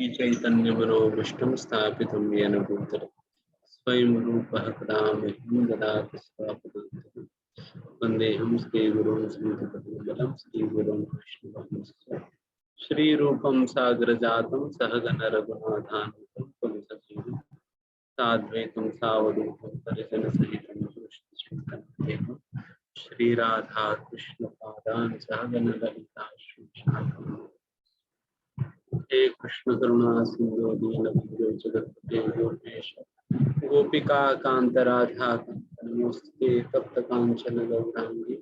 चैतन्यमनोभीष्टं स्थापितं येन भूतले स्वयं रूपः कदा मह्यं ददाति स्वपदान्तिकं। वन्देऽहं श्रीगुरुं श्रीयुतपतिं श्रीगुरुं वैष्णवं श्रीरूपं सागरजातं सहगण रघुनाथान्वितं तं सजीवं साद्वैतं सावधूतं परिजनसहितं कृष्णचैतन्यदेवं श्रीराधा कृष्णपादान् सहगण ललिता श्रीशाखान्वितं। हे कृष्ण करुणा सिंधु दीनबंधु जगत्पते गोपेश गोपिका कांत राधा नमोस्ते तप्त कांचन गौरांगी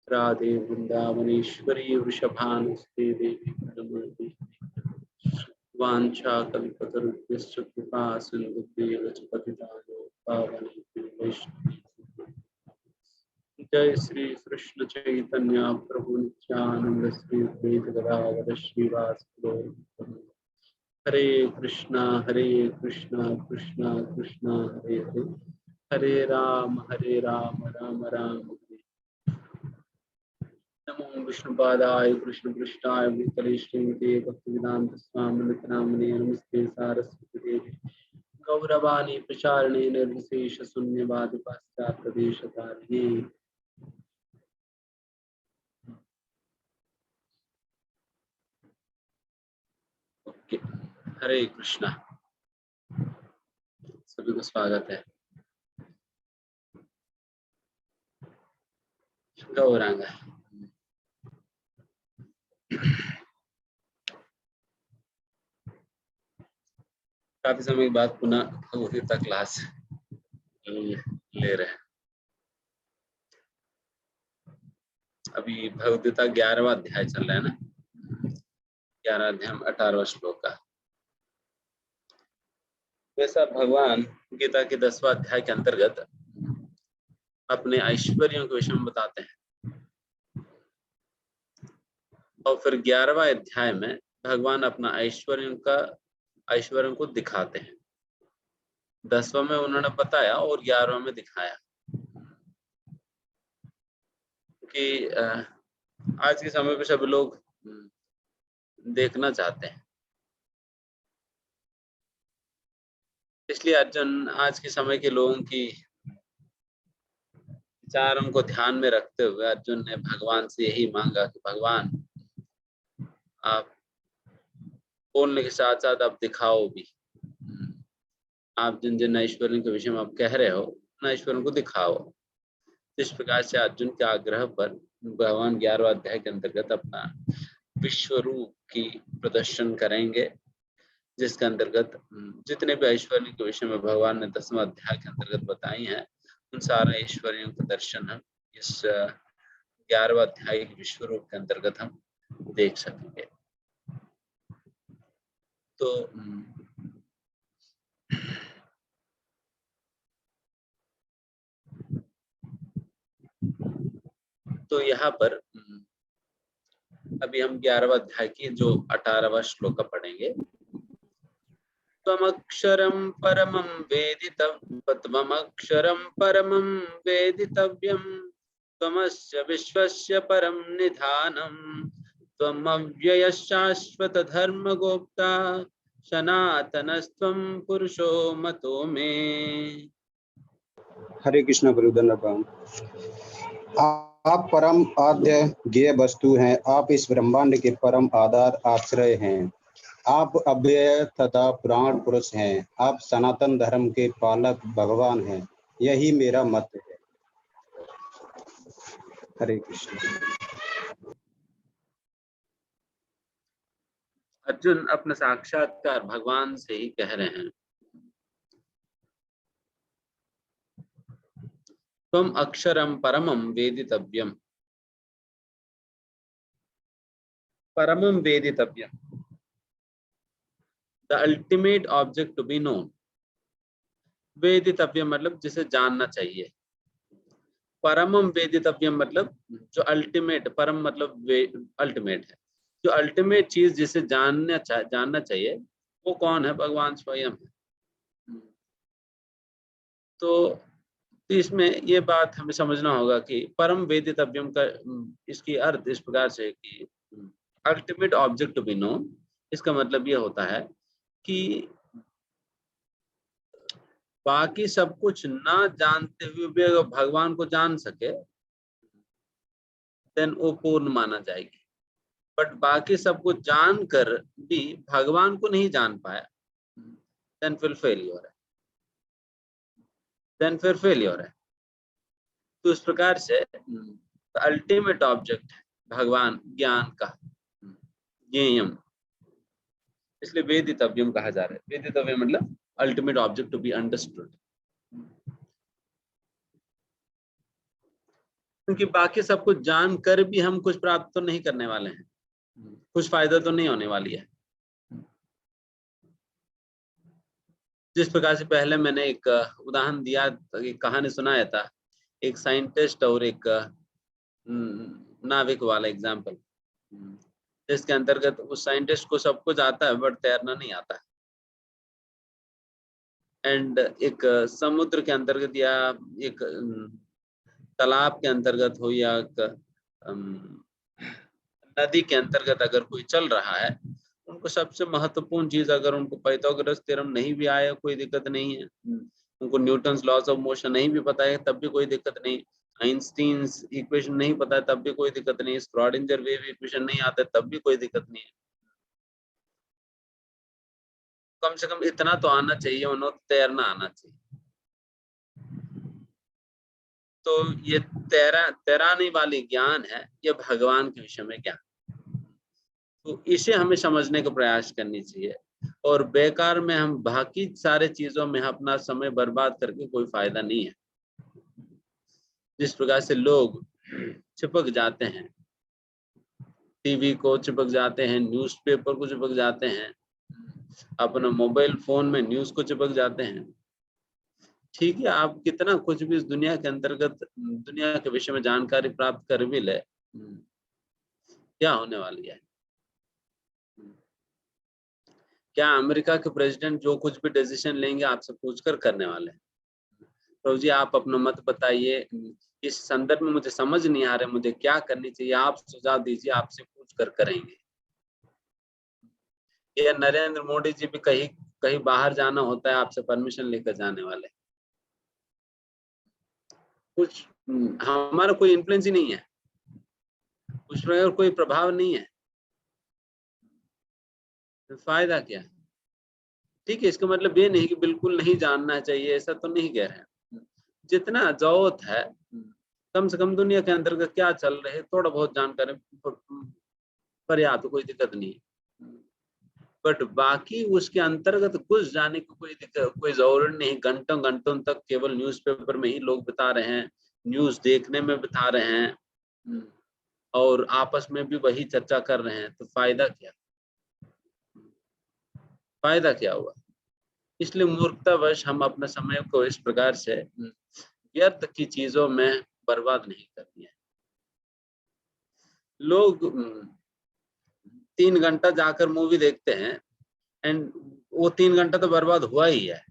राधे वृंदावनेश्वरी वृषभानुस्ते देवी परमति वांछा कल्पतरुभ्यश्च कृपा सिन्धुभ्येव च पतितानां पावनेभ्यो वैष्णवेभ्यो। जय श्री कृष्ण चैतन्य प्रभु नित्यानंद श्री अद्वैत गदाधर श्रीवासुदेव हरे कृष्णा कृष्णा कृष्णा हरे हरे हरे राम राम राम हरे। नमो विष्णुपादाय कृष्ण पृष्ठाय भूतले श्रीमते भक्तिवेदांत स्वामिने नामिने नमस्ते सारस्वती देवी गौरवाणी प्रचारिणे निर्विशेष शून्यवादी पाश्चात्य देशतारिणे। हरे कृष्णा, सभी को स्वागत है। गौरांगा काफी समय के बाद पुनः भगवद्गीता क्लास ले रहे हैं। अभी भगवद्गीता 11वां अध्याय चल रहा है ना, 11वां अध्याय 18वां श्लोक का। वैसा भगवान गीता के 10वां अध्याय के अंतर्गत अपने ऐश्वर्यों के विषय में बताते हैं, और फिर 11वां अध्याय में भगवान अपना ऐश्वर्यों को दिखाते हैं। 10वां में उन्होंने बताया और 11वां में दिखाया कि आज के समय पे सभी लोग देखना चाहते हैं। इसलिए अर्जुन आज के समय के लोगों की विचारों को ध्यान में रखते हुए अर्जुन ने भगवान से यही मांगा कि भगवान आप बोलने के साथ साथ आप दिखाओ भी, आप जिन जिन ऐश्वर्यों के विषय में आप कह रहे हो उन ऐश्वर्यों को दिखाओ। इस प्रकार से अर्जुन के आग्रह पर भगवान 11वां अध्याय के अंतर्गत अपना विश्व रूप की प्रदर्शन करेंगे, जिसके अंतर्गत जितने भी ऐश्वर्यों के विषय में भगवान ने 10वां अध्याय के अंतर्गत बताई हैं, उन सारे ऐश्वर्यों का दर्शन हम इस 11वां अध्याय के विश्व रूप के अंतर्गत हम देख सकेंगे। तो यहाँ पर अभी हम 11वां अध्याय की जो 18वां श्लोक पढ़ेंगे। त्वमक्षरं परमं वेदितव्यं त्वमस्य विश्वस्य परं निधानं त्वमव्ययः शाश्वतधर्मगोप्ता सनातनस्त्वं पुरुषो मतो मे। हरे कृष्ण गुरुदंडकम। आप परम आद्य ज्ञेय वस्तु हैं, आप इस ब्रह्मांड के परम आधार आश्रय हैं, आप अव्यय तथा पुराण पुरुष हैं, आप सनातन धर्म के पालक भगवान हैं, यही मेरा मत है। हरे कृष्ण। अर्जुन अपने साक्षात्कार भगवान से ही कह रहे हैं। त्वम अक्षरम परमम वेदितव्यम, परमम वेदितव्यम, the ultimate object to be known. वेदितव्यम मतलब जिसे जानना चाहिए। परमम वेदितव्यम मतलब जो अल्टीमेट, परम मतलब अल्टीमेट है, जो अल्टीमेट चीज जिसे जानना चाहिए वो कौन है? भगवान स्वयं है। तो इसमें ये बात हमें समझना होगा कि परम वेदितव्यम का इसकी अर्थ इस प्रकार से कि ultimate object to be known. इसका मतलब ये होता है कि बाकी सब कुछ ना जानते हुए भी अगर भगवान को जान सके देन वो पूर्ण माना जाएगी। बट बाकी सब कुछ जानकर भी भगवान को नहीं जान पाया देन फिर फेलियर है, तो इस प्रकार से अल्टीमेट ऑब्जेक्ट है भगवान ज्ञान का ज्ञेयम, इसलिए वेदितव्यम कहा जा रहा है। वेदितव्यम मतलब ultimate object to be understood. क्योंकि बाकी सब कुछ जानकर भी हम कुछ प्राप्त तो नहीं करने वाले हैं, कुछ फायदा तो नहीं होने वाली है। जिस प्रकार से पहले मैंने एक उदाहरण दिया, एक कहानी सुनाया था, एक साइंटिस्ट और एक नाविक वाला एग्जाम्पल, जिसके अंतर्गत उस साइंटिस्ट को सब कुछ आता है बट तैरना नहीं आता है। एंड एक समुद्र के अंतर्गत या एक तालाब के अंतर्गत हो या नदी के अंतर्गत अगर कोई चल रहा है, उनको सबसे महत्वपूर्ण चीज, अगर उनको पाइथागोरस थ्योरम नहीं भी आया कोई दिक्कत नहीं है, उनको न्यूटन्स लॉज ऑफ मोशन नहीं भी पता है तब भी कोई दिक्कत नहीं, आइंस्टीन्स इक्वेशन नहीं पता है तब भी कोई दिक्कत नहीं, श्रोडिंगर वेव इक्वेशन नहीं आता तब भी कोई दिक्कत नहीं है। कम से कम इतना तो आना चाहिए, उन्हें तैरना आना चाहिए। तो ये तैराने वाली ज्ञान है, ये भगवान के विषय में ज्ञान, तो इसे हमें समझने का प्रयास करनी चाहिए। और बेकार में हम बाकी सारे चीजों में अपना समय बर्बाद करके कोई फायदा नहीं है। जिस प्रकार से लोग चिपक जाते हैं, टीवी को चिपक जाते हैं, न्यूज़पेपर को चिपक जाते हैं, अपना मोबाइल फोन में न्यूज को चिपक जाते हैं। ठीक है, आप कितना कुछ भी इस दुनिया के अंतर्गत दुनिया के विषय में जानकारी प्राप्त कर भी ले, क्या होने वाली है? क्या अमेरिका के प्रेसिडेंट जो कुछ भी डिसीजन लेंगे आपसे पूछकर करने वाले हैं? प्रभु जी आप अपना मत बताइए, इस संदर्भ में मुझे समझ नहीं आ रहा, मुझे क्या करनी चाहिए, आप सुझाव दीजिए, आपसे पूछ कर करेंगे। या नरेंद्र मोदी जी भी कहीं बाहर जाना होता है, आपसे परमिशन लेकर जाने वाले? कुछ हमारा कोई इन्फ्लुएंस ही नहीं है, उस पर कोई प्रभाव नहीं है, तो फायदा क्या है? ठीक है, इसका मतलब ये नहीं कि बिल्कुल नहीं जानना चाहिए, ऐसा तो नहीं कह रहे हैं। जितना जरूरत है, कम से कम दुनिया के अंतर्गत क्या चल रहे है थोड़ा बहुत जानकारी पर्याप्त, कोई दिक्कत नहीं। बट बाकी उसके अंतर्गत कुछ जाने की कोई जरूरत नहीं। घंटों घंटों तक केवल न्यूज़पेपर में ही लोग बिता रहे हैं, न्यूज देखने में बिता रहे हैं और आपस में भी वही चर्चा कर रहे हैं, तो फायदा क्या? फायदा क्या हुआ? इसलिए मूर्खतावश हम अपने समय को इस प्रकार से व्यर्थ की चीजों में बर्बाद नहीं करनी है। लोग 3 घंटा जाकर मूवी देखते हैं एंड वो 3 घंटा तो बर्बाद हुआ ही है,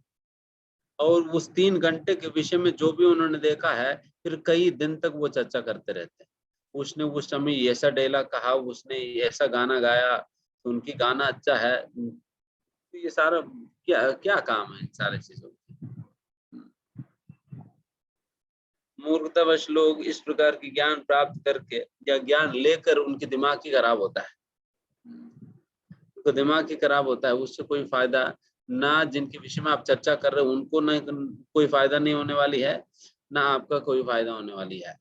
और उस 3 घंटे के विषय में जो भी उन्होंने देखा है फिर कई दिन तक वो चर्चा करते रहते हैं। उसने उस समय ऐसा डायलॉग कहा, उसने ऐसा गाना गाया, तो उनकी गाना अच्छा है, तो ये सारा क्या क्या काम है इन सारे चीजों की? मूर्खतावश लोग इस प्रकार की ज्ञान प्राप्त करके या ज्ञान लेकर उनके दिमाग ही खराब होता है, उनका दिमाग ही खराब होता है, उससे कोई फायदा ना। जिनके विषय में आप चर्चा कर रहे हो उनको ना कोई फायदा नहीं होने वाली है, ना आपका कोई फायदा होने वाली है,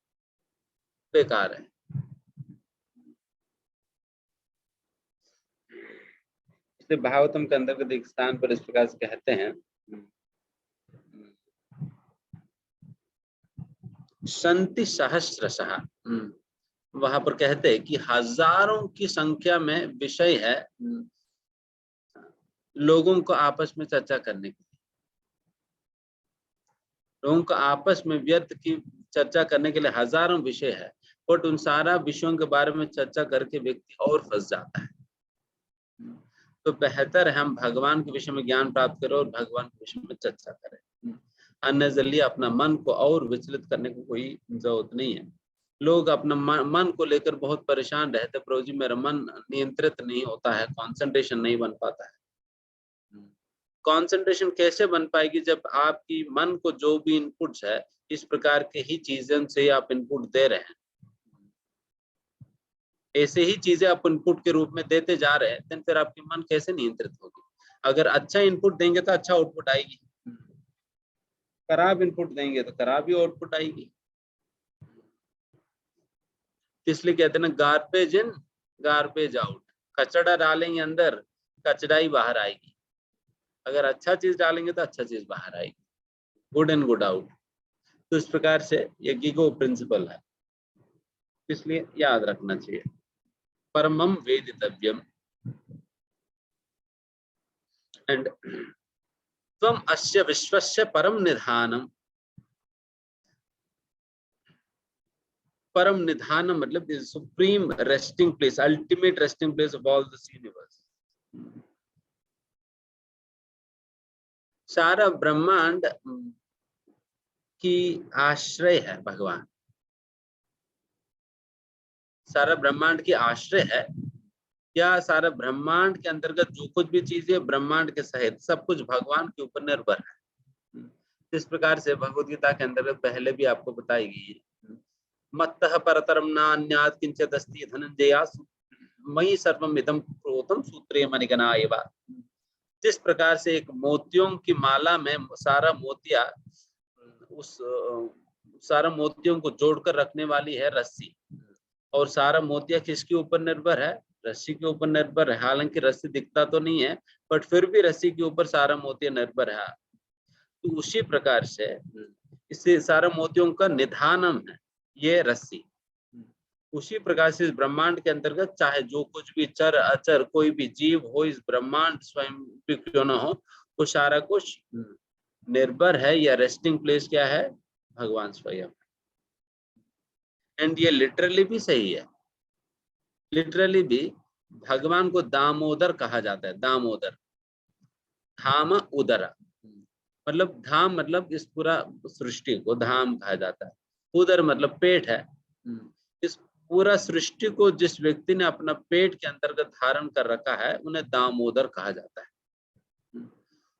बेकार है। इसलिए भागवतम के अंदर एक स्थान पर इस प्रकार से कहते हैं, संति सहस्रशः, वहां पर कहते हैं कि हजारों की संख्या में विषय है लोगों को आपस में चर्चा करने की, लोगों को आपस में व्यर्थ की चर्चा करने के लिए हजारों विषय है, बट उन सारा विषयों के बारे में चर्चा करके व्यक्ति और फंस जाता है। तो बेहतर है हम भगवान के विषय में ज्ञान प्राप्त करें और भगवान के विषय में चर्चा करें। अन्य जरिए अपना मन को और विचलित करने की कोई जरूरत नहीं है। लोग अपना मन को लेकर बहुत परेशान रहते, प्रभु जी मेरा मन नियंत्रित नहीं होता है, कंसंट्रेशन नहीं बन पाता है। कंसंट्रेशन कैसे बन पाएगी? जब आपकी मन को जो भी इनपुट्स है इस प्रकार के ही चीजों से आप इनपुट दे रहे हैं, ऐसे ही चीजें आप इनपुट के रूप में देते जा रहे हैं, फिर आपकी मन कैसे नियंत्रित होगी? अगर अच्छा इनपुट देंगे तो अच्छा आउटपुट आएगी, खराब इनपुट देंगे तो खराब ही आउटपुट आएगी। इसलिए कहते हैं ना, गार्बेज इन गार्बेज आउट। कचरा डालेंगे अंदर, कचरा ही बाहर आएगी। अगर अच्छा चीज डालेंगे तो अच्छा चीज बाहर आएगी, गुड इन गुड आउट। तो इस प्रकार से ये गीगो प्रिंसिपल है, इसलिए याद रखना चाहिए। परमम वेदितव्यम एंड त्वम अस्य विश्वस्य परम निधानम। परम निधानम मतलब supreme resting place, ultimate resting place of all this universe. सारा ब्रह्मांड की आश्रय है भगवान, सारा ब्रह्मांड की आश्रय है, या सारा ब्रह्मांड के अंतर्गत जो कुछ भी चीजें ब्रह्मांड के सहित सब कुछ भगवान के ऊपर निर्भर है। इस प्रकार से भगवद गीता के अंतर्गत पहले भी आपको बताई गई है, मत्तः परतरम नान्यात् किंचित् अस्ति धनंजयासु मयि सर्वम इदं प्रोतम सूत्रे मणिगणा एव। जिस प्रकार से एक मोतियों की माला में सारा मोतिया, उस सारा मोतियों को जोड़कर रखने वाली है रस्सी, और सारा मोतिया किसके ऊपर निर्भर है? रस्सी के ऊपर निर्भर है। हालांकि रस्सी दिखता तो नहीं है, बट फिर भी रस्सी के ऊपर सारा मोतिया निर्भर है। तो उसी प्रकार से इससे सारा मोतियों का निधानम है ये रस्सी। उसी प्रकार से इस ब्रह्मांड के अंतर्गत चाहे जो कुछ भी चर अचर कोई भी जीव हो, इस ब्रह्मांड स्वयं भी क्यों न हो, वो सारा कुछ निर्भर है, या रेस्टिंग प्लेस क्या है? भगवान स्वयं। एंड ये लिटरली भी सही है। लिटरली भी भगवान को दामोदर कहा जाता है। दामोदर, धाम उदर, मतलब धाम मतलब इस पूरा सृष्टि को धाम कहा जाता है, उदर मतलब पेट है। इस पूरा सृष्टि को जिस व्यक्ति ने अपना पेट के अंतर्गत धारण कर रखा है उन्हें दामोदर कहा जाता है।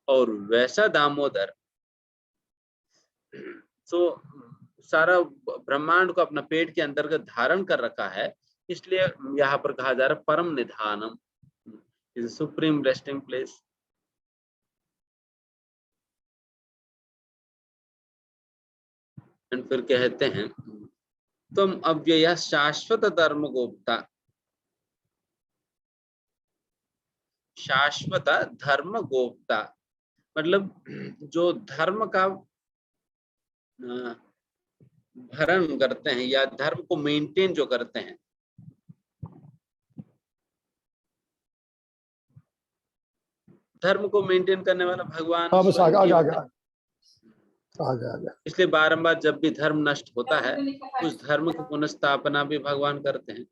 और वैसा दामोदर तो सारा ब्रह्मांड को अपना पेट के अंतर्गत धारण कर रखा है, इसलिए यहाँ पर कहा जा रहा है परम निधानम, इज सुप्रीम रेस्टिंग प्लेस। फिर कहते हैं तुम अव्यय शाश्वत धर्म गोप्ता। शाश्वत धर्म गोप्ता मतलब जो धर्म का भरण करते हैं या धर्म को मेंटेन जो करते हैं, धर्म को मेंटेन करने वाला भगवान स्वयं ही होता है। इसलिए बारंबार जब भी धर्म नष्ट होता है उस धर्म की पुनर्स्थापना भी भगवान करते हैं।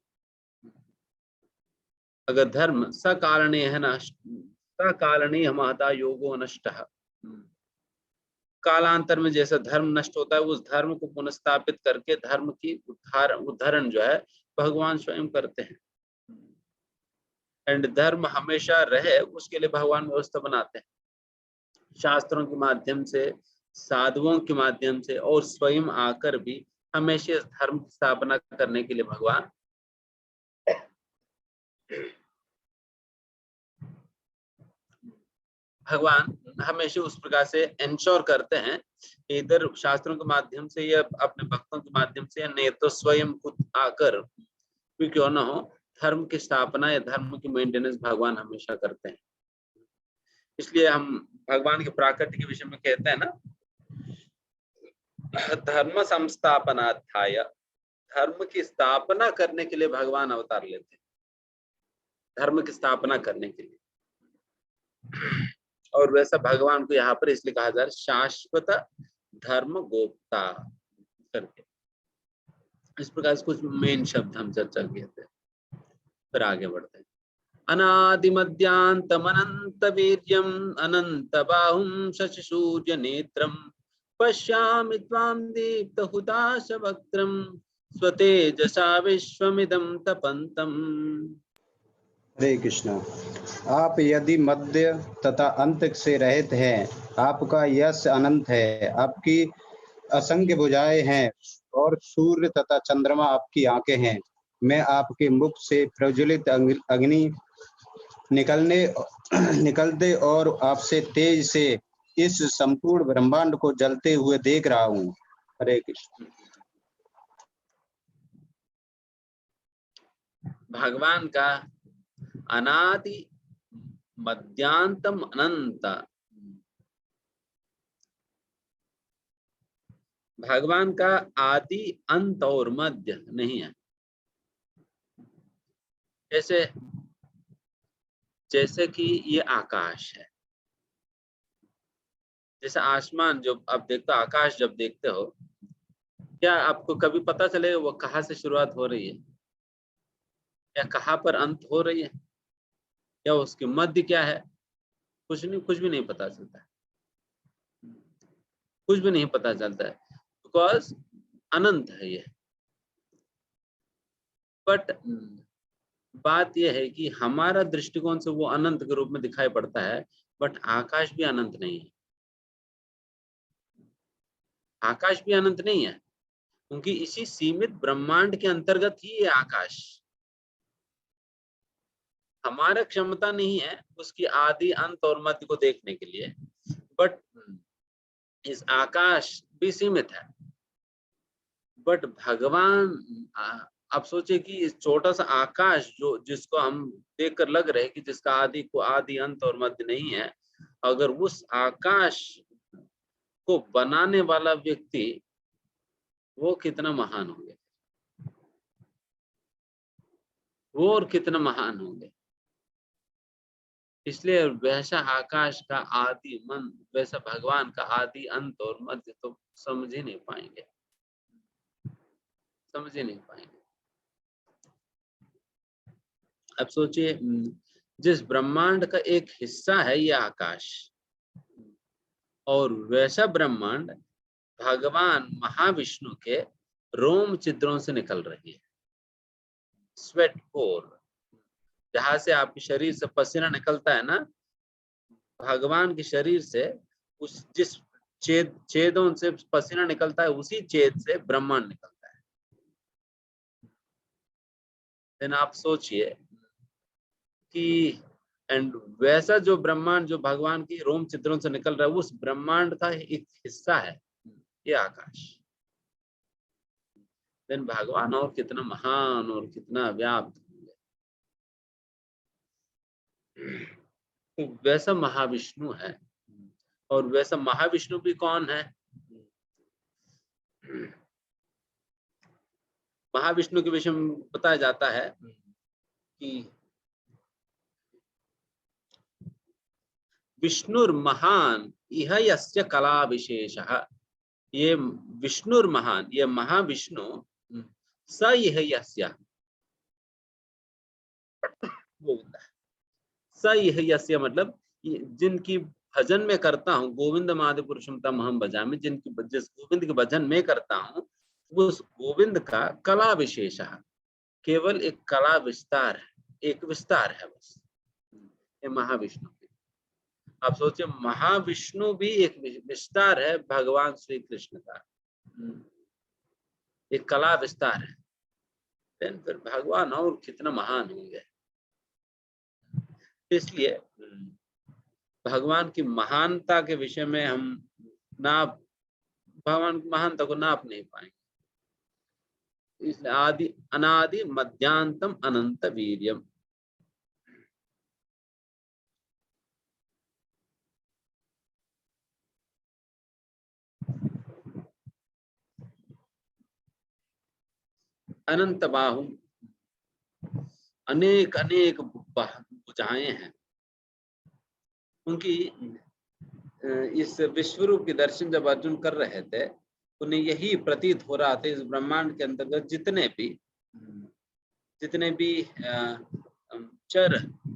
अगर धर्म सकारणीय है नष्ट, सकारणीय महता योगो नष्ट, कालांतर में जैसा धर्म नष्ट होता है उस धर्म को पुनर्स्थापित करके धर्म की उद्धारण जो है भगवान स्वयं करते हैं। एंड धर्म हमेशा रहे उसके लिए भगवान व्यवस्था बनाते हैं, शास्त्रों के माध्यम से, साधुओं के माध्यम से, और स्वयं आकर भी हमेशा इस धर्म की स्थापना करने के लिए भगवान हमेशा उस प्रकार से इंश्योर करते हैं, इधर शास्त्रों के माध्यम से या अपने भक्तों के माध्यम से, नहीं तो स्वयं खुद आकर भी क्यों न हो, धर्म की स्थापना या धर्म की मेंटेनेंस भगवान हमेशा करते हैं। इसलिए हम भगवान के प्राकट्य के विषय में कहते हैं ना, धर्म संस्थापनाध्याय, धर्म की स्थापना करने के लिए भगवान अवतार लेते हैं, धर्म की स्थापना करने के लिए। और वैसा भगवान को यहाँ पर इसलिए कहा जा रहा है शाश्वत धर्म गोप्ता करके। इस प्रकार से कुछ मेन शब्द हम चर्चा किए थे, फिर आगे बढ़ते हैं। अनादिमध्यांतमनंत वीर्यम अनंत बाहुं शशि सूर्य नेत्रम पश्यामि त्वां दीप्त हुताश वक्त्रम स्वतेजसा विश्वमिदं तपन्तम्। हरे कृष्णा। आप यदि मध्य तथा अंत से रहित हैं, आपका यश अनंत है, आपकी असंख्य भुजाएं हैं और सूर्य तथा चंद्रमा आपकी आंखें हैं। मैं आपके मुख से प्रज्वलित अग्नि निकलने निकलते और आपसे तेज से इस संपूर्ण ब्रह्मांड को जलते हुए देख रहा हूँ। हरे कृष्ण। भगवान का अनादि मध्यांतम अनंत, भगवान का आदि अंत और मध्य नहीं है। जैसे जैसे कि ये आकाश है, जैसे आसमान जो आप देखते हो, आकाश जब देखते हो, क्या आपको कभी पता चले वो कहाँ से शुरुआत हो रही है या कहाँ पर अंत हो रही है या उसके मध्य क्या है? कुछ नहीं, कुछ भी नहीं पता चलता है, कुछ भी नहीं पता चलता है, बिकॉज अनंत है ये। बट बात यह है कि हमारा दृष्टिकोण से वो अनंत के रूप में दिखाई पड़ता है, बट आकाश भी अनंत नहीं है। आकाश भी अनंत नहीं है, क्योंकि इसी सीमित ब्रह्मांड के अंतर्गत ही ये आकाश। हमारा क्षमता नहीं है उसकी आदि अंत और मध्य को देखने के लिए, बट इस आकाश भी सीमित है। बट भगवान, आप सोचे कि इस छोटा सा आकाश जो जिसको हम देखकर लग रहे हैं कि जिसका आदि अंत और मध्य नहीं है, अगर उस आकाश को बनाने वाला व्यक्ति वो कितना महान होंगे, वो और कितना महान होंगे। इसलिए वैसा आकाश का आदि मन, वैसा भगवान का आदि अंत और मध्य तो समझ ही नहीं पाएंगे, समझ ही नहीं पाएंगे। अब सोचिए, जिस ब्रह्मांड का एक हिस्सा है ये आकाश, और वैसा ब्रह्मांड भगवान महाविष्णु के रोम छिद्रों से निकल रही है, स्वेट पोर, जहां से आपके शरीर से पसीना निकलता है ना, भगवान के शरीर से उस जिस छेदों से पसीना निकलता है, उसी छेद से ब्रह्मांड निकलता है। देन आप सोचिए कि एंड वैसा जो ब्रह्मांड जो भगवान की रोम छिद्रों से निकल रहा है, उस ब्रह्मांड का एक हिस्सा है ये आकाश। देन भगवान और कितना महान और कितना व्याप्त होंगे। तो वैसा महाविष्णु है, और वैसा महाविष्णु भी कौन है? महाविष्णु के विषय में बताया जाता है कि विष्णुर्महान इह यस्य कला विशेषः। ये विष्णुर्महान, ये महाविष्णु, स इह यस्य, स इह यस्य मतलब जिनकी भजन में करता हूँ, गोविंद मादि पुरुषम तम हम भजामि, जिनकी जिस गोविंद के भजन में करता हूँ, उस गोविंद का कला विशेष, केवल एक कला विस्तार है, एक विस्तार है बस ये महाविष्णु। आप सोचिए, महाविष्णु भी एक विस्तार है भगवान श्री कृष्ण का, एक कला विस्तार है। फिर भगवान और कितना महान होंगे। इसलिए भगवान की महानता के विषय में हम नाप, भगवान की महानता को नाप नहीं पाएंगे। इसलिए आदि अनादि मध्यांतम अनंत वीर्यम। अनंत बाहु, अनेक अनेक भुजाएं हैं उनकी। इस विश्व रूप के दर्शन जब अर्जुन कर रहे थे, उन्हें यही प्रतीत हो रहा था इस ब्रह्मांड के अंतर्गत जितने भी चर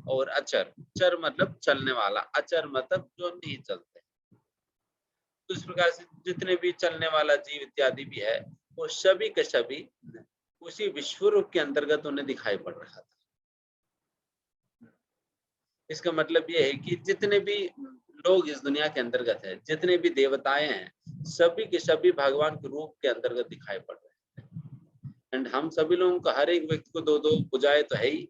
और अचर, चर मतलब चलने वाला, अचर मतलब जो नहीं चलते, तो इस प्रकार से जितने भी चलने वाला जीव इत्यादि भी है, वो सभी के सभी उसी विश्व रूप के अंतर्गत उन्हें दिखाई पड़ रहा था। इसका मतलब ये है कि जितने भी लोग इस दुनिया के अंतर्गत है, जितने भी देवताएं हैं, सभी के सभी भगवान के रूप के अंतर्गत दिखाई पड़ रहे हैं। एंड हम सभी लोगों को, हर एक व्यक्ति को दो दो भुजाएं तो है ही,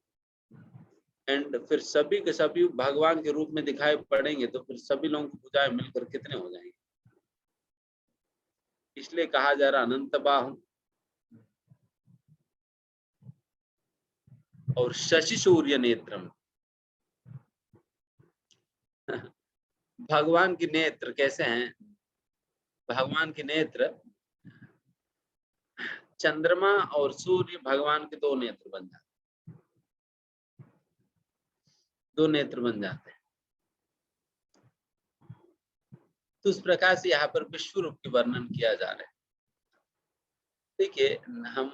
एंड फिर सभी के सभी भगवान के रूप में दिखाई पड़ेंगे तो फिर सभी लोगों की भुजाएं मिलकर कितने हो जाएंगे। इसलिए कहा जा रहा अनंत बाहु और शशि सूर्य नेत्रम। भगवान के नेत्र कैसे हैं? भगवान के नेत्र, चंद्रमा और सूर्य भगवान के दो नेत्र बन जाते, दो नेत्र बन जाते हैं। तो उस प्रकार से यहाँ पर विश्व रूप के वर्णन किया जा रहा है। देखिए, हम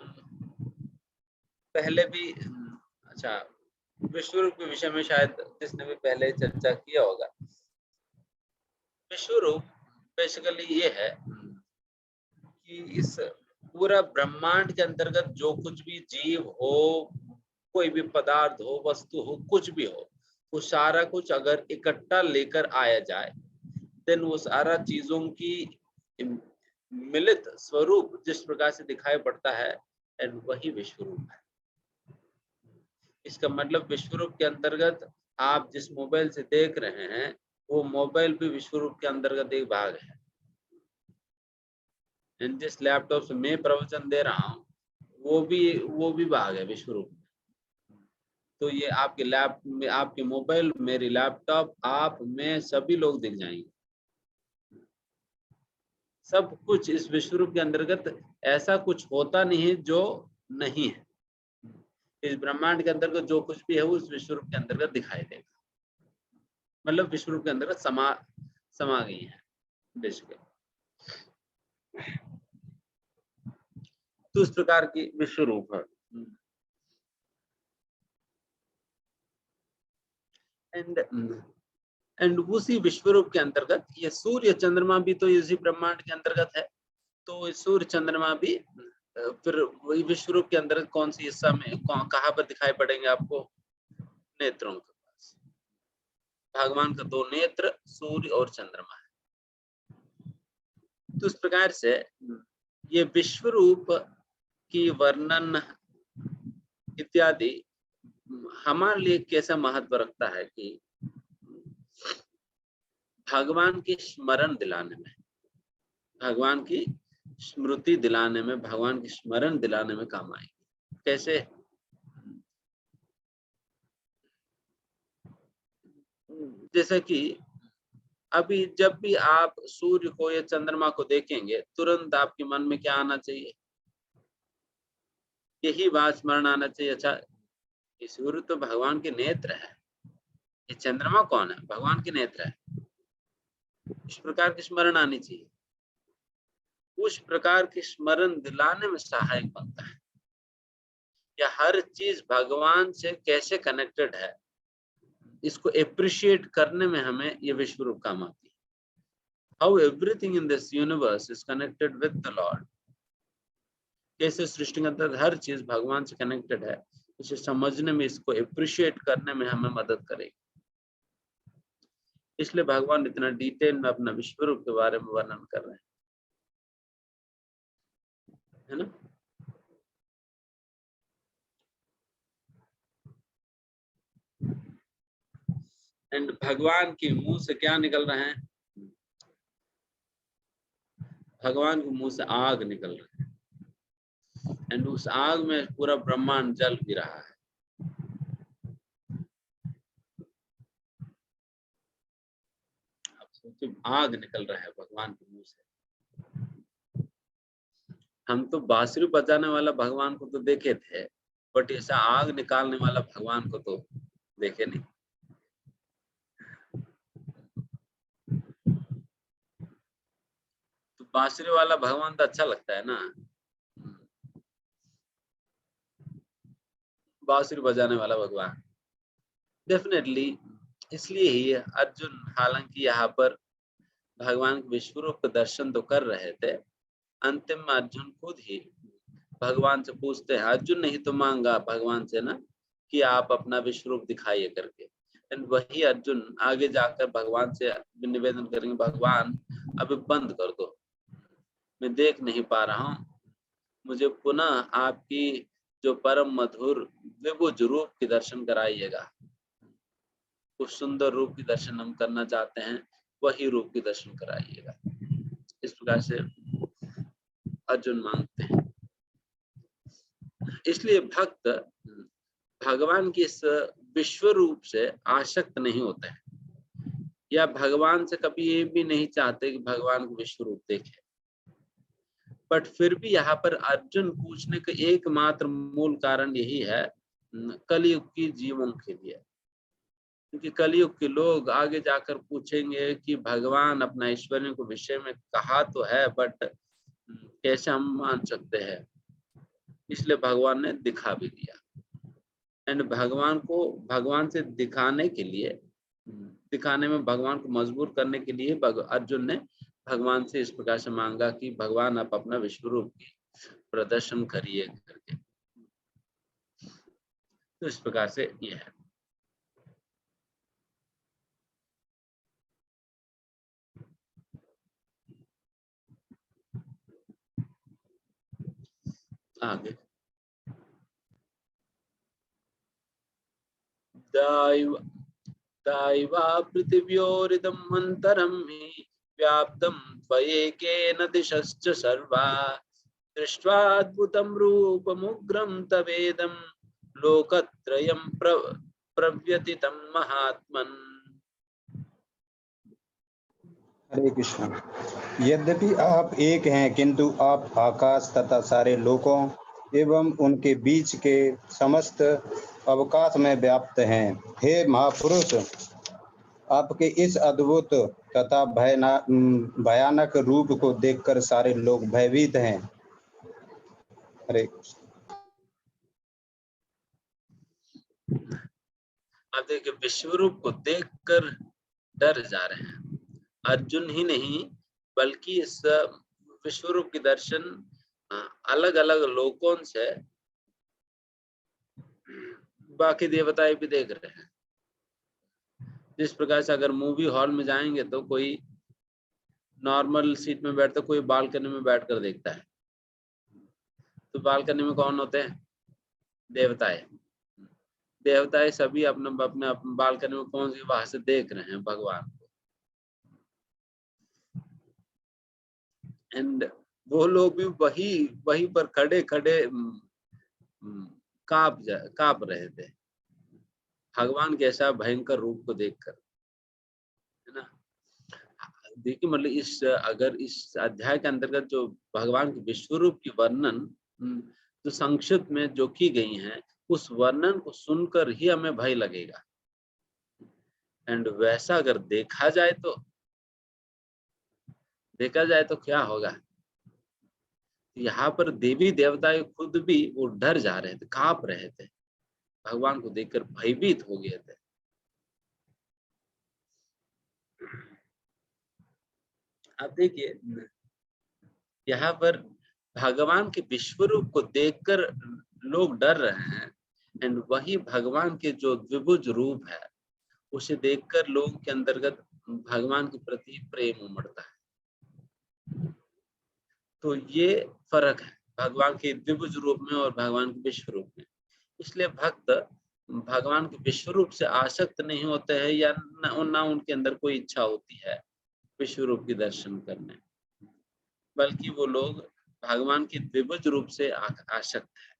पहले भी, अच्छा, विश्व रूप के विषय में शायद किसने भी पहले चर्चा किया होगा। विश्व रूप बेसिकली ये है कि इस पूरा ब्रह्मांड के अंतर्गत जो कुछ भी जीव हो, कोई भी पदार्थ हो, वस्तु हो, कुछ भी हो, वो सारा कुछ अगर इकट्ठा लेकर आया जाए, देन वो सारा चीजों की मिलित स्वरूप जिस प्रकार से दिखाई पड़ता है, एंड वही विश्व रूप है। इसका मतलब विश्व रूप के अंतर्गत आप जिस मोबाइल से देख रहे हैं, वो मोबाइल भी विश्व रूप के अंतर्गत एक भाग है। जिस लैपटॉप से मैं प्रवचन दे रहा हूँ, वो भी भाग है विश्व रूप में। तो ये आपके लैप में, आपके मोबाइल, मेरी लैपटॉप, आप, मैं, सभी लोग दिख जाएंगे। सब कुछ इस विश्व रूप के अंतर्गत, ऐसा कुछ होता नहीं है जो नहीं है। इस ब्रह्मांड के अंतर्गत जो कुछ भी है वो इस विश्व रूप के अंतर्गत दिखाई देगा, मतलब विश्व रूप के अंतर्गत समा गई है बेसिकली। तो इस प्रकार की विश्व रूप है। एंड उसी विश्व रूप के अंतर्गत ये सूर्य चंद्रमा भी तो इसी ब्रह्मांड के अंतर्गत है। तो सूर्य चंद्रमा भी फिर वही विश्व रूप के अंतर्गत कौन सी हिस्सा में, कहाँ पर दिखाई पड़ेंगे आपको? नेत्रों के पास। भगवान का दो नेत्र सूर्य और चंद्रमा है। तो इस प्रकार से ये विश्व रूप की वर्णन इत्यादि हमारे लिए कैसा महत्व रखता है कि भगवान की स्मरण दिलाने में, भगवान की स्मृति दिलाने में, भगवान की स्मरण दिलाने में काम आएगी। कैसे? जैसे कि अभी जब भी आप सूर्य को या चंद्रमा को देखेंगे, तुरंत आपके मन में क्या आना चाहिए? यही बात स्मरण आना चाहिए, अच्छा ये सूर्य तो भगवान के नेत्र है, ये चंद्रमा कौन है? भगवान के नेत्र है। इस प्रकार की स्मरण आनी चाहिए। उस प्रकार की स्मरण दिलाने में सहायक बनता है। या हर चीज भगवान से कैसे कनेक्टेड है, इसको एप्रिशिएट करने में हमें ये विश्व रूप काम आती है। How everything in this universe is connected with the Lord. कैसे सृष्टि के अंदर हर चीज भगवान से कनेक्टेड है, इसे समझने में, इसको एप्रिशिएट करने में हमें मदद करेगी। इसलिए भगवान इतना डिटेल में अपना विश्व रूप के बारे में वर्णन कर रहे हैं, है ना। एंड भगवान के मुंह से क्या निकल रहे हैं? भगवान के मुंह से आग निकल रही है, एंड उस आग में पूरा ब्रह्मांड जल भी रहा है। आप सोचिए, आग निकल रहा है भगवान के मुंह से। हम तो बांसुरी बजाने वाला भगवान को तो देखे थे, बट ऐसा आग निकालने वाला भगवान को तो देखे नहीं। तो बांसुरी वाला भगवान तो अच्छा लगता है ना, बांसुरी बजाने वाला भगवान डेफिनेटली। इसलिए ही अर्जुन, हालांकि यहाँ पर भगवान के विश्व रूप का दर्शन तो कर रहे थे, अंतिम में अर्जुन खुद ही भगवान से पूछते हैं। अर्जुन ने ही तो मांगा भगवान से ना कि आप अपना विश्व रूप दिखाइए करके। एंड वही अर्जुन आगे जाकर भगवान से निवेदन करेंगे, भगवान अभी बंद कर दो, मैं देख नहीं पा रहा हूँ, मुझे पुनः आपकी जो परम मधुर विभुज रूप के दर्शन कराइएगा। उस सुंदर रूप के दर्शन हम करना चाहते हैं, वही रूप के दर्शन कराइएगा। इस प्रकार से अर्जुन मांगते हैं। इसलिए भक्त भगवान के इस विश्व रूप से आसक्त नहीं होते हैं, या भगवान से कभी ये भी नहीं चाहते कि भगवान को विश्व रूप देखें। बट फिर भी यहाँ पर अर्जुन पूछने का एकमात्र मूल कारण यही है, कलयुग की जीवों के लिए, क्योंकि कलयुग के लोग आगे जाकर पूछेंगे कि भगवान अपना ऐश्वर्य को विषय में कहा तो है, बट कैसे हम मान सकते हैं। इसलिए भगवान ने दिखा भी दिया। एंड भगवान को भगवान से दिखाने के लिए, दिखाने में भगवान को मजबूर करने के लिए अर्जुन ने भगवान से इस प्रकार से मांगा कि भगवान आप अपना विश्व रूप की प्रदर्शन करिए करके। तो इस प्रकार से यह है। आगे दैवा पृथिव्योरिदम् अन्तरं हि व्याप्तं त्वयेकेन दिशश्च सर्वा दृष्ट्वाद्भुतं रूपमुग्रं तवेदं लोकत्रयं प्रव्यतितं महात्मन्। हरे कृष्ण। यद्यपि आप एक हैं, किंतु आप आकाश तथा सारे लोकों एवं उनके बीच के समस्त अवकाश में व्याप्त हैं। हे महापुरुष, आपके इस अद्भुत तथा भयानक रूप को देखकर सारे लोग भयभीत हैं। हरे कृष्ण। आप देखिए, विश्व रूप को देखकर डर जा रहे हैं। अर्जुन ही नहीं, बल्कि इस विश्व रूप के दर्शन अलग अलग लोकों से बाकी देवताएं भी देख रहे हैं। जिस प्रकार से अगर मूवी हॉल में जाएंगे तो कोई नॉर्मल सीट में बैठता, कोई बालकनी में बैठकर देखता है। तो बालकनी में कौन होते हैं? देवताएं। देवताएं सभी अपने बालकनी में कौन सी वहां से देख रहे हैं भगवान को। एंड वो लोग भी वहीं पर खड़े खड़े कांप रहे थे भगवान के ऐसा भयंकर रूप को देखकर, है ना। देखिए, मतलब अगर इस अध्याय के अंतर्गत जो भगवान के विश्व रूप की वर्णन जो संक्षिप्त में जो की गई है, उस वर्णन को सुनकर ही हमें भय लगेगा। एंड वैसा अगर देखा जाए तो क्या होगा। यहाँ पर देवी देवताएं खुद भी वो डर जा रहे थे, कांप रहे थे, भगवान को देखकर भयभीत हो गए थे। आप देखिए, यहाँ पर भगवान के विश्व रूप को देखकर लोग डर रहे हैं, एंड वही भगवान के जो द्विभुज रूप है उसे देखकर लोगों के अंतर्गत भगवान के प्रति प्रेम उमड़ता है। तो ये फर्क है भगवान के द्विभुज रूप में और भगवान के विश्व रूप में। इसलिए भक्त भगवान के विश्व रूप से आसक्त नहीं होते हैं, या ना उनके अंदर कोई इच्छा होती है विश्व रूप के दर्शन करने, बल्कि वो लोग भगवान के द्विभुज रूप से आसक्त है।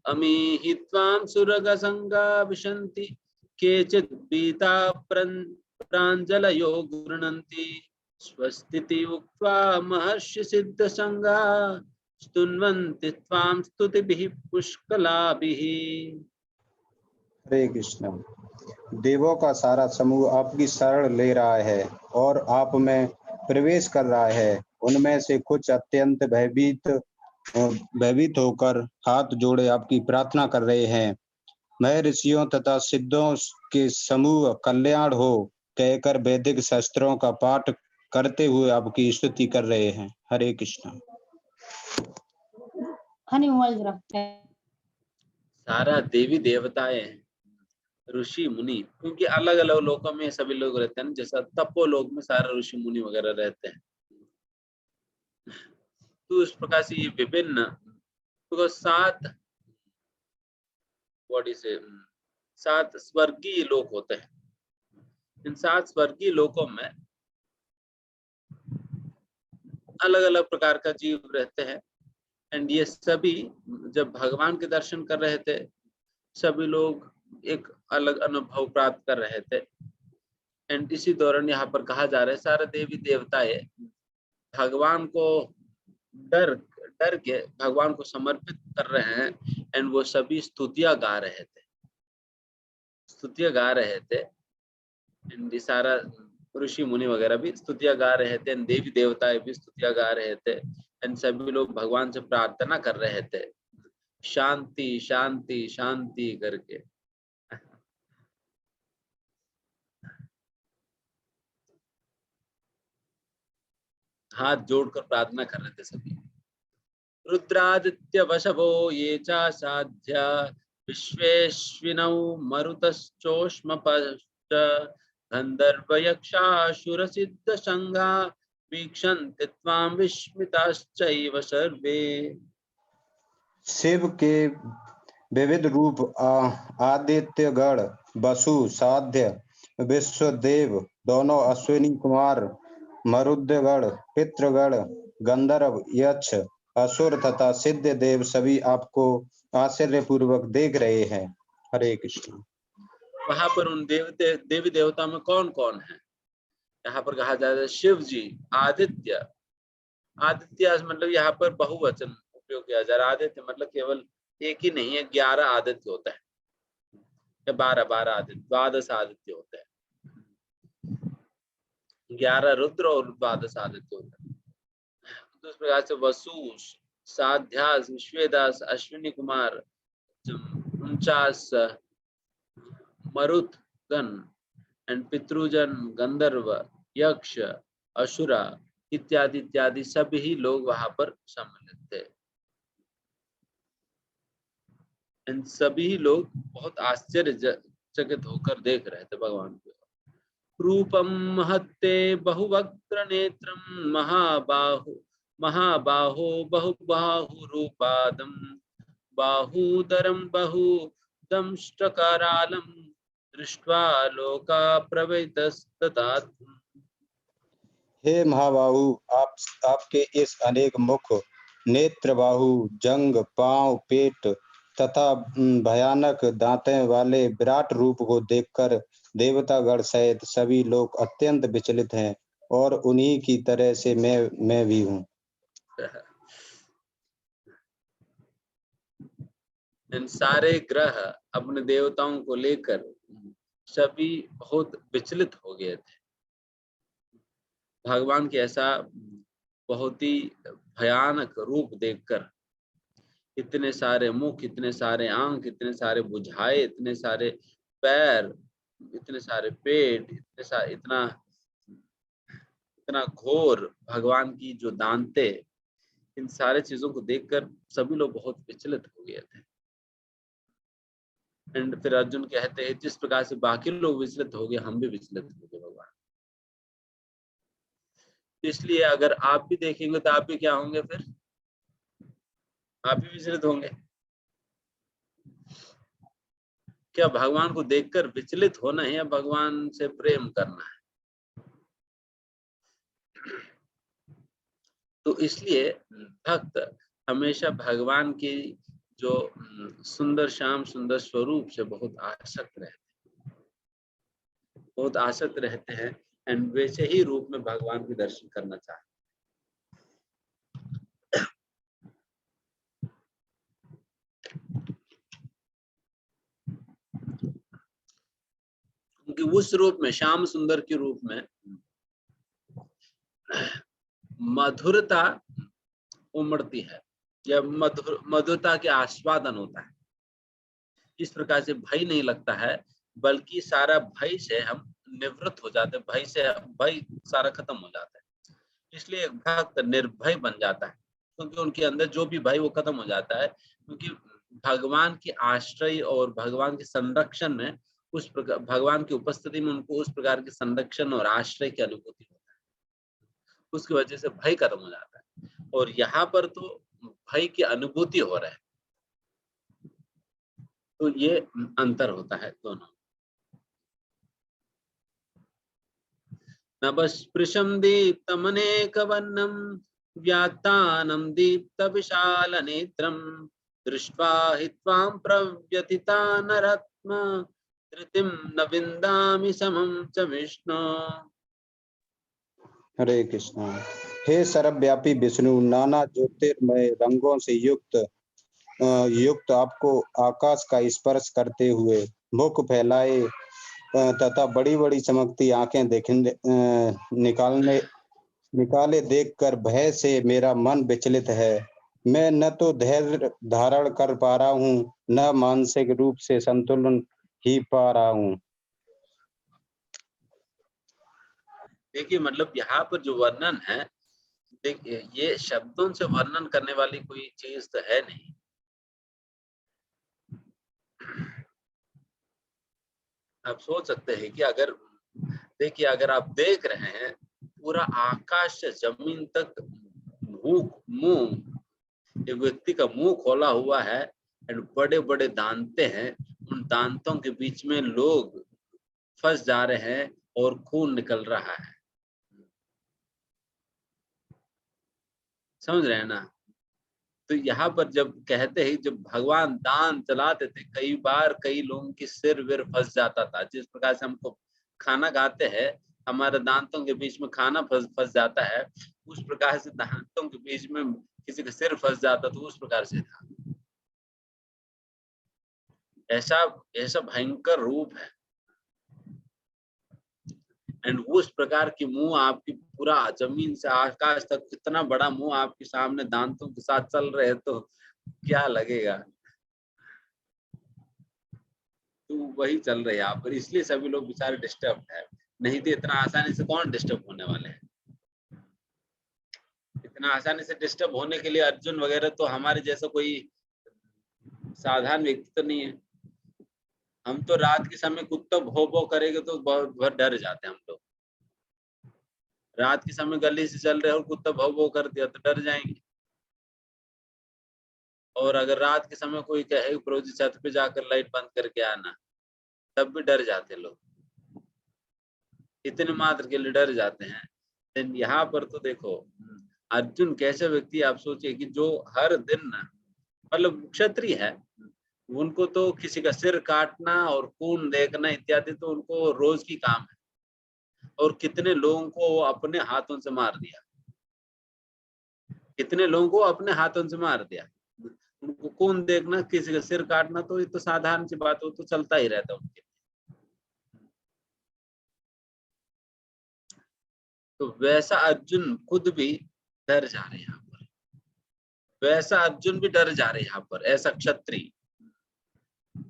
अमीहि त्वां सुरगसंगा विशन्ति केचित् पीता प्राञ्जलयो गृह्णन्ति स्वस्तिति उक्त्वा महर्षि सिद्धसंगा स्तुन्वन्ति त्वां स्तुतिभिः पुष्कलाभिः। हरे कृष्ण। देवों का सारा समूह आपकी शरण ले रहा है और आप में प्रवेश कर रहा है। उनमें से कुछ अत्यंत भयभीत होकर हाथ जोड़े आपकी प्रार्थना कर रहे हैं। मैं ऋषियों तथा सिद्धों के समूह कल्याण हो, कहकर वैदिक शास्त्रों का पाठ करते हुए आपकी स्तुति कर रहे हैं। हरे कृष्ण। सारा देवी देवताएं, ऋषि मुनि, क्योंकि अलग अलग लोकों में सभी लोग रहते हैं, जैसा तपोलोक में सारे ऋषि मुनि वगैरह रहते हैं, तो इस प्रकार से ये विभिन्न तो सात स्वर्गीय लोक होते हैं। इन 7 स्वर्गीय लोकों में अलग अलग प्रकार का जीव रहते हैं। एंड ये सभी जब भगवान के दर्शन कर रहे थे, सभी लोग एक अलग अनुभव प्राप्त कर रहे थे। एंड इसी दौरान यहाँ पर कहा जा रहा है सारे देवी देवताएं भगवान को डर के भगवान को समर्पित कर रहे हैं। एंड वो सभी स्तुतियां गा रहे थे, एंड ये सारा ऋषि मुनि वगैरह भी स्तुतियां गा रहे थे, देवी देवताएं भी स्तुतियां गा रहे थे। एंड सभी लोग भगवान से प्रार्थना कर रहे थे, शांति शांति शांति करके। हाथ जोड़कर प्रार्थना कर रहे थे सभी। रुद्रादित्य वशवो ये चा साध्या विश्वेश्विनौ मरुतश्चोष्मपश्च गंधर्व यक्षासुर सिद्ध संघा वीक्षन्ते त्वां विस्मिताश्चैव सर्वे। शिव के विविध रूप आदित्यगण, वसु, साध्य, विश्वदेव दोनों, अश्विनी कुमार, मरुदगण, पितृगण, गंधर्व, यक्ष, असुर तथा सिद्ध देव सभी आपको आश्चर्यपूर्वक देख रहे हैं। हरे कृष्ण। वहां पर उन देवी देवता में कौन कौन है? यहाँ पर कहा जा रहा है शिव जी, आदित्य। आदित्य मतलब यहाँ पर बहुवचन उपयोग किया जा रहा है। आदित्य मतलब केवल एक ही नहीं है, 11 आदित्य होता है, 12 आदित्य, 12 आदित्य होते हैं। 11 रुद्र और 12 आदित्य होते हैं। तो इस प्रकार से वसु, साध्यास, विश्वेदास, अश्विनी कुमार, 49 मरुत गण एंड पितृजन, गंधर्व, यक्ष, असुरा इत्यादि इत्यादि सभी लोग वहां पर सम्मिलित थे। इन सभी लोग बहुत आश्चर्यचकित होकर देख रहे थे भगवान को। रूपम महत्ते बहुवक्त्र नेत्रम महाबाहो बहुबाहु रूपादम बाहूदरम बहुदंष्ट्रकारालम दृष्ट्वा लोका प्रवृतस्ततात। हे महाबाहु, आपके इस अनेक मुख, नेत्र, बाहु, जंग, पांव, पेट तथा भयानक दांतों वाले विराट रूप को देखकर देवतागण सहित सभी लोग अत्यंत विचलित हैं, और उन्हीं की तरह से मैं भी हूँ। इन सारे ग्रह अपने देवताओं को लेकर सभी बहुत विचलित हो गए थे। भगवान के ऐसा बहुत ही भयानक रूप देखकर, इतने सारे मुख, इतने सारे आंख, इतने सारे भुजाएं, इतने सारे पैर, इतने सारे पेट, इतना घोर भगवान की जो दांते, इन सारे चीजों को देखकर सभी लोग बहुत विचलित हो गए थे। एंड फिर अर्जुन कहते हैं जिस प्रकार से बाकी लोग विचलित हो गए, हम भी विचलित हो गए भगवान। इसलिए अगर आप भी देखेंगे तो आप भी क्या होंगे, फिर आप भी विचलित होंगे। क्या भगवान को देखकर विचलित होना है या भगवान से प्रेम करना है? तो इसलिए भक्त हमेशा भगवान की जो सुंदर श्याम सुंदर स्वरूप से बहुत आसक्त रहते हैं एंड वैसे ही रूप में भगवान के दर्शन करना चाहते हैं। क्योंकि उस रूप में, श्याम सुंदर के रूप में मधुरता उमड़ती है, या मधुरता के आस्वादन होता है। इस प्रकार से भय नहीं लगता है, बल्कि सारा भय से हम निवृत्त हो जाते हैं, भय से भय सारा खत्म हो जाता है। इसलिए एक भक्त निर्भय बन जाता है, क्योंकि उनके अंदर जो भी भय वो खत्म हो जाता है, क्योंकि भगवान की आश्रय और भगवान के संरक्षण में उस प्रकार, भगवान की उपस्थिति में उनको उस प्रकार के संरक्षण और आश्रय की अनुभूति होता है, उसकी वजह से भय खत्म हो जाता है। और यहाँ पर तो भय की अनुभूति हो रहा है, तो ये अंतर होता है दोनों। नभस्पृशं दीप्तमनेकवर्णं व्यात्तानं दीप्तविशालनेत्रं दृष्ट्वा हि त्वां प्रव्यथिता नरात्मा धृतिं न विन्दामि समं च विष्णु। हरे कृष्णा। हे सर्वव्यापी विष्णु, नाना ज्योतिर्मय रंगों से युक्त आपको आकाश का स्पर्श करते हुए मुख फैलाए तथा बड़ी बड़ी चमकती आंखें निकाले देखकर भय से मेरा मन विचलित है। मैं न तो धैर्य धारण कर पा रहा हूँ, न मानसिक रूप से संतुलन ही पा रहा हूँ। देखिए, मतलब यहाँ पर जो वर्णन है, देखिए ये शब्दों से वर्णन करने वाली कोई चीज तो है नहीं। आप सोच सकते हैं कि अगर देखिए, अगर आप देख रहे हैं पूरा आकाश से जमीन तक मुंह, एक व्यक्ति का मुंह खोला हुआ है और बड़े बड़े दांते हैं, उन दांतों के बीच में लोग फंस जा रहे हैं और खून निकल रहा है। समझ रहे हैं ना? तो यहाँ पर जब कहते हैं, जब भगवान दान चलाते थे, कई बार कई लोगों की सिर विर फंस जाता था। जिस प्रकार से हमको खाना खाते हैं, हमारे दांतों के बीच में खाना फंस जाता है, उस प्रकार से दांतों के बीच में किसी का सिर फंस जाता, तो उस प्रकार से था। ऐसा भयंकर रूप है। एंड उस प्रकार की मुंह आपकी पूरा जमीन से आकाश तक, कितना बड़ा मुंह आपके सामने दांतों के साथ चल रहे हैं, तो क्या लगेगा? तो वही चल रहे हैं यहाँ पर, इसलिए सभी लोग बेचारे डिस्टर्ब है। नहीं तो इतना आसानी से कौन डिस्टर्ब होने वाले हैं? इतना आसानी से डिस्टर्ब होने के लिए अर्जुन वगैरह तो हमारे जैसा कोई साधारण व्यक्ति तो नहीं है। हम तो रात के समय कुत्ता भौ करेंगे तो बहुत डर जाते हैं हम लोग। रात के समय गली से चल रहे और कुत्ता भौ कर दिया तो डर जाएंगे। और अगर रात के समय कोई कहे प्रभु जी छत पे जाकर लाइट बंद करके आना, तब भी डर जाते लोग, इतने मात्र के लिए डर जाते हैं। लेकिन यहाँ पर तो देखो अर्जुन कैसे व्यक्ति, आप सोचिए कि जो हर दिन, मतलब क्षत्रिय है, उनको तो किसी का सिर काटना और खून देखना इत्यादि तो उनको रोज की काम है, और कितने लोगों को वो अपने हाथों से मार दिया, कितने लोगों को अपने हाथों से मार दिया। उनको खून देखना, किसी का सिर काटना तो ये तो साधारण सी बात हो, तो चलता ही रहता उनके। तो वैसा अर्जुन खुद भी डर जा रहे हैं यहाँ पर, वैसा अर्जुन भी डर जा रहे हैं यहाँ पर, ऐसा क्षत्रिय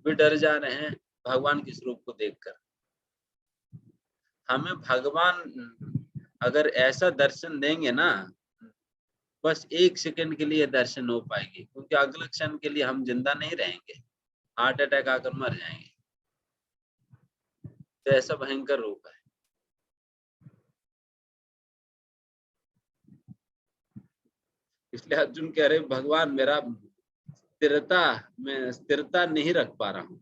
भी डर जा रहे हैं भगवान के स्वरूप को देखकर। हमें भगवान अगर ऐसा दर्शन देंगे ना, बस एक सेकंड के लिए दर्शन हो पाएगी, क्योंकि अगले क्षण के लिए हम जिंदा नहीं रहेंगे, हार्ट अटैक आकर मर जाएंगे। तो ऐसा भयंकर रूप है। इसलिए अर्जुन कह रहे भगवान मेरा मैं स्थिरता नहीं रख पा रहा हूँ।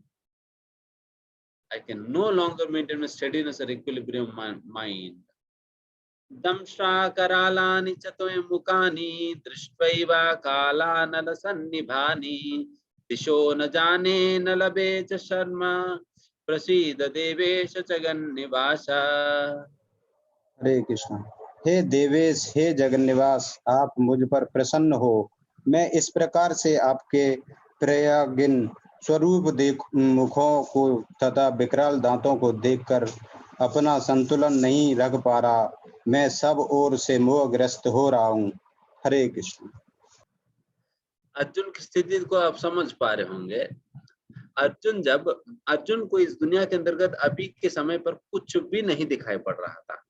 I can no longer maintain my steadiness or equilibrium mind. दंष्ट्राकरालानि च त्वं मुखानि दृष्ट्वैव कालानलसन्निभानि दिशो न जाने न लभे च शर्मा प्रसीद देवेश जगन्निवास। हरे कृष्णा। हे देवेश, हे जगन्निवास, आप मुझ पर प्रसन्न हो। मैं इस प्रकार से आपके प्रयागिन स्वरूप मुखों को तथा विकराल दांतों को देखकर अपना संतुलन नहीं रख पा रहा। मैं सब ओर से मोहग्रस्त हो रहा हूँ। हरे कृष्ण। अर्जुन की स्थिति को आप समझ पा रहे होंगे। अर्जुन को इस दुनिया के अंतर्गत अभी के समय पर कुछ भी नहीं दिखाई पड़ रहा था।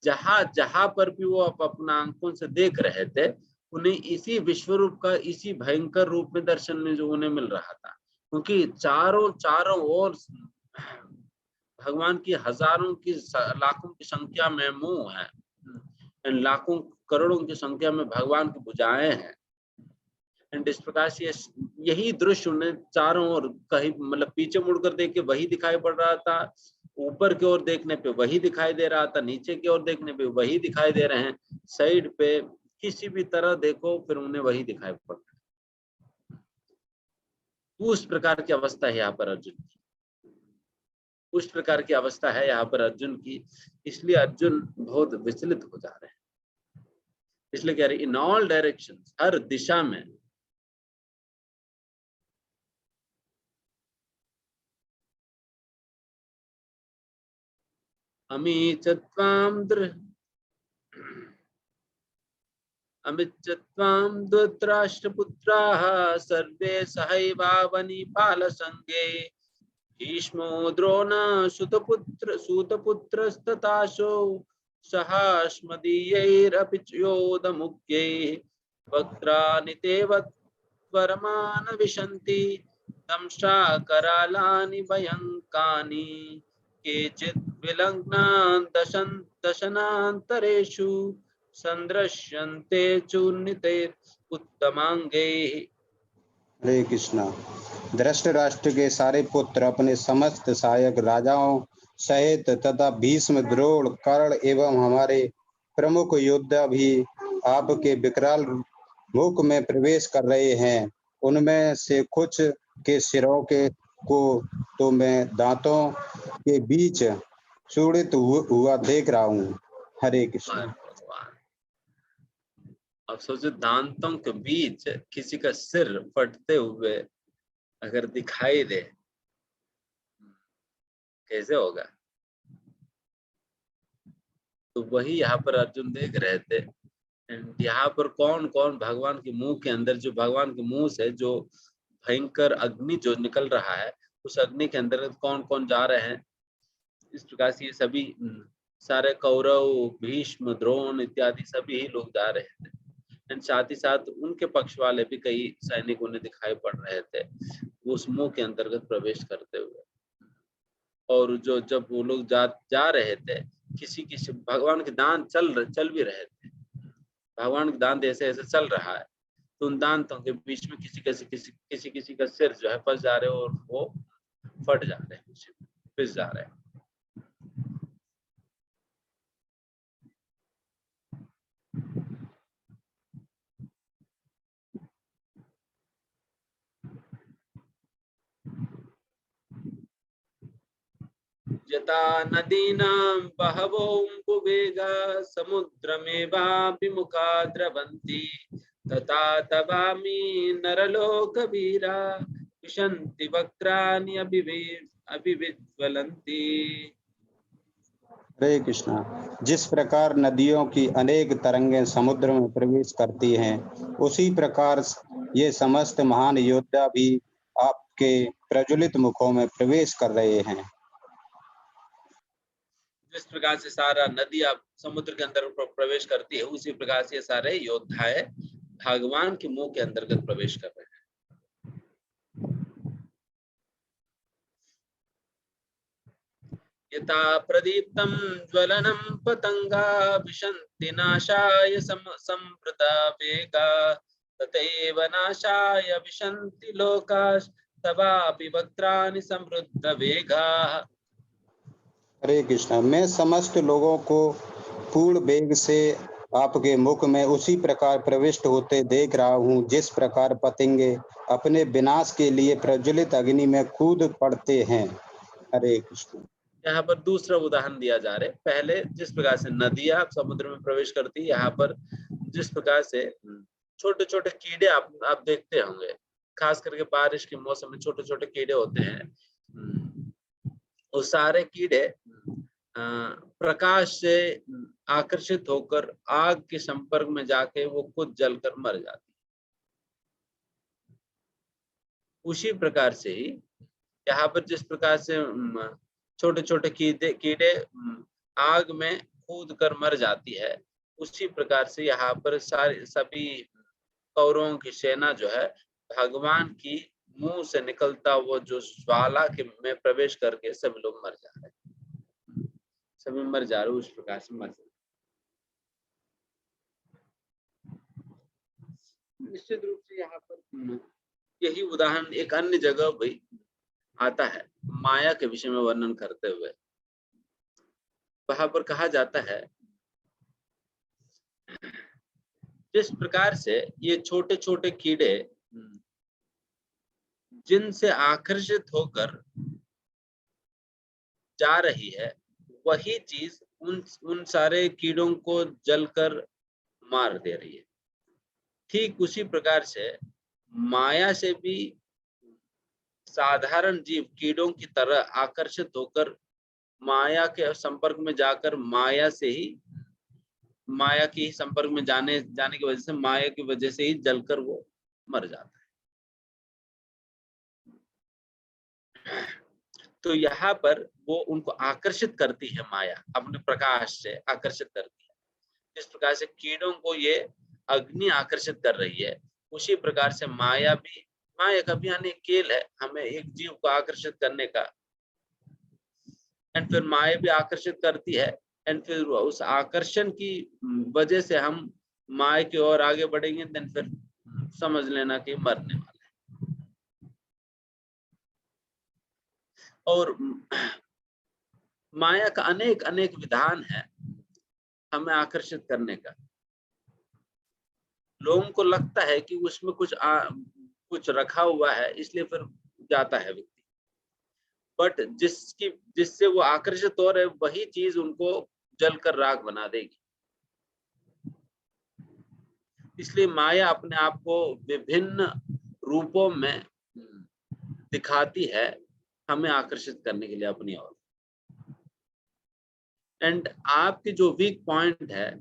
जहां जहां पर भी वो अपना आंखों से देख रहे थे, उन्हें इसी विश्व रूप का, इसी भयंकर रूप में दर्शन में जो उन्हें मिल रहा था, क्योंकि चारों ओर भगवान की हजारों की लाखों की संख्या में मुंह है, लाखों करोड़ों की संख्या में भगवान की भुजाएं हैं। एंड इस प्रकार से यही दृश्य उन्हें चारों ओर, कहीं मतलब पीछे मुड़कर देख के वही दिखाई पड़ रहा था, ऊपर की ओर देखने पे वही दिखाई दे रहा था, नीचे की ओर देखने पे वही दिखाई दे रहे हैं, साइड पे किसी भी तरह देखो फिर उन्हें वही दिखाई पड़ रहा है। उस प्रकार की अवस्था है यहाँ पर अर्जुन की, उस प्रकार की अवस्था है यहाँ पर अर्जुन की। इसलिए अर्जुन बहुत विचलित हो जा रहे हैं। इसलिए कह रहे इन ऑल डायरेक्शन, हर दिशा में अमिच्यत्वां धृतराष्ट्रपुत्राः सर्वे सहैवावनिपालसङ्गे भीष्मो द्रोणः सूतपुत्रस्तथासौ सहास्मदीयैरपि च योधमुख्यैः वक्त्राणि ते वक्त्वरमाण विशन्ति दंष्ट्रा करालानि भयङ्कानि केचित् विलग्ना दशनान्तरेषु संदृश्यन्ते चूर्णिते उत्तमांगैः। हरे कृष्णा। धृतराष्ट्र के सारे पुत्र अपने समस्त सहायक राजाओं सहित तथा भीष्म, द्रोण, कर्ण एवं हमारे प्रमुख योद्धा भी आपके विकराल मुख में प्रवेश कर रहे हैं। उनमें से कुछ के सिरों के को तो मैं दांतों के बीच चूड़ित हुआ देख रहा हूँ। हरे कृष्ण। अब सोचो, दांतों के बीच किसी का सिर फटते हुए अगर दिखाई दे, कैसे होगा? तो वही यहाँ पर अर्जुन देख रहे थे। यहाँ पर कौन कौन भगवान के मुंह के अंदर, जो भगवान के मुंह से जो भयंकर अग्नि जो निकल रहा है, उस अग्नि के अंदर कौन कौन जा रहे हैं। इस प्रकार से ये सभी सारे कौरव, भीष्म, द्रोण इत्यादि सभी ही लोग जा रहे थे। एंड साथ ही साथ उनके पक्ष वाले भी कई सैनिक उन्हें दिखाई पड़ रहे थे उस मुंह के अंतर्गत प्रवेश करते हुए। और जो जब वो लोग जा रहे थे, किसी किसी भगवान के दांत चल भी रहे थे, भगवान के दांत ऐसे ऐसे चल रहा है, तो उन दांतों के बीच में किसी का सिर जो है फंस जा रहे हैं और वो फट जा रहे हैं, पिस जा रहे हैं। यथा नदीनां बहवोऽम्बुवेगा समुद्रमेवाभिमुखा द्रवन्ति तथा तवामि नरलोकवीरा विशन्ति वक्त्राणि अभिविज्वलन्ति। हरे कृष्णा। जिस प्रकार नदियों की अनेक तरंगें समुद्र में प्रवेश करती हैं, उसी प्रकार ये समस्त महान योद्धा भी आपके प्रज्वलित मुखों में प्रवेश कर रहे हैं। जिस प्रकार से सारा नदी आप समुद्र के अंदर प्रवेश करती है, उसी प्रकार से सारे योद्धाएं भगवान के मुंह के अंतर्गत प्रवेश कर रहे हैं। यथा प्रदीप्तं ज्वलनं पतंगा विशन्ति नाशाय संवृता वेगा तथैव नाशाय विशन्ति लोकास्तवापि वक्त्राणि समृद्ध वेगाः। हरे कृष्णा। मैं समस्त लोगों को पूर्ण वेग से आपके मुख में उसी प्रकार प्रविष्ट होते देख रहा हूँ, जिस प्रकार पतंगे अपने विनाश के लिए प्रज्वलित अग्नि में कूद पड़ते हैं। हरे कृष्ण। यहाँ पर दूसरा उदाहरण दिया जा रहा है। पहले जिस प्रकार से नदियां समुद्र में प्रवेश करती है, यहाँ पर जिस प्रकार से छोटे छोटे कीड़े आप देखते होंगे, खास करके बारिश के मौसम में छोटे छोटे कीड़े होते हैं। वो सारे कीड़े प्रकाश से आकर्षित होकर आग के संपर्क में जाके वो खुद जलकर मर जाती है। उसी प्रकार से ही यहाँ पर जिस प्रकार से छोटे छोटे कीड़े आग में कूद कर मर जाती है, उसी प्रकार से यहाँ पर सभी कौरवों की सेना जो है भगवान की मुंह से निकलता वो जो ज्वाला के में प्रवेश करके सभी लोग मर जा रहे हैं, सभी मर जा रहे, उस प्रकार से मर जा रहे। निश्चित रूप से यहाँ पर यही उदाहरण एक अन्य जगह भी आता है माया के विषय में वर्णन करते हुए। वहां पर कहा जाता है जिस प्रकार से ये छोटे छोटे कीड़े जिनसे आकर्षित होकर जा रही है, वही चीज उन सारे कीड़ों को जलकर मार दे रही है। ठीक उसी प्रकार से माया से भी साधारण जीव कीड़ों की तरह आकर्षित होकर माया के संपर्क में जाकर माया की संपर्क में जाने की वजह से, माया की वजह से ही जलकर वो मर जाता है। तो यहाँ पर वो उनको आकर्षित करती है, माया अपने प्रकाश से आकर्षित करती है। जिस प्रकार से कीड़ों को ये अग्नि आकर्षित कर रही है, उसी प्रकार से माया का भी अनेक खेल है हमें एक जीव को आकर्षित करने का। एंड फिर माया भी आकर्षित करती है, एंड फिर उस आकर्षण की वजह से हम माया की ओर आगे बढ़ेंगे, देन फिर समझ लेना कि मरने वाला है। और माया का अनेक अनेक विधान है हमें आकर्षित करने का। लोगों को लगता है कि उसमें कुछ रखा हुआ है, इसलिए फिर जाता है व्यक्ति, बट जिससे वो आकर्षित हो रहे, वही चीज उनको जलकर राख बना देगी। इसलिए माया अपने आप को विभिन्न रूपों में दिखाती है हमें आकर्षित करने के लिए अपनी ओर। एंड आपकी जो वीक पॉइंट है,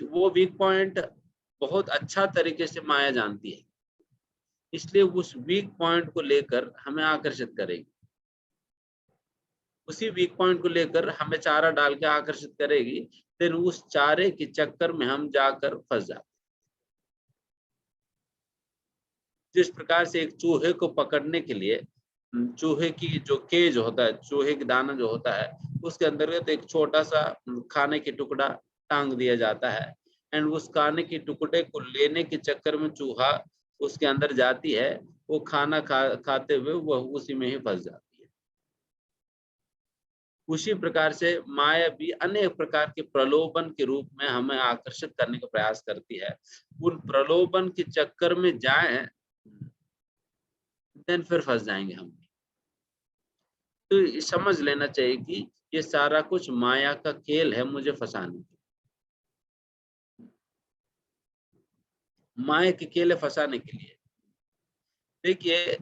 वो वीक पॉइंट बहुत अच्छा तरीके से माया जानती है, इसलिए उस वीक पॉइंट को लेकर हमें आकर्षित करेगी। उसी वीक पॉइंट को लेकर हमें चारा डाल के आकर्षित करेगी, फिर उस चारे के चक्कर में हम जाकर फंस जाते। जिस प्रकार से एक चूहे को पकड़ने के लिए चूहे की जो केज होता है, चूहे की दाना जो होता है, उसके अंतर्गत एक छोटा सा खाने की टुकड़ा टांग दिया जाता है, एंड उस खाने के टुकड़े को लेने के चक्कर में चूहा उसके अंदर जाती है, वो खाना खाते हुए वह उसी में ही फंस जाती है। उसी प्रकार से माया भी अनेक प्रकार के प्रलोभन के रूप में हमें आकर्षित करने का प्रयास करती है। उन प्रलोभन के चक्कर में जाएं, देन फिर फंस जाएंगे हम। तो समझ लेना चाहिए कि ये सारा कुछ माया का खेल है मुझे फंसाने की। माया के खेल है फंसाने के लिए। देखिए,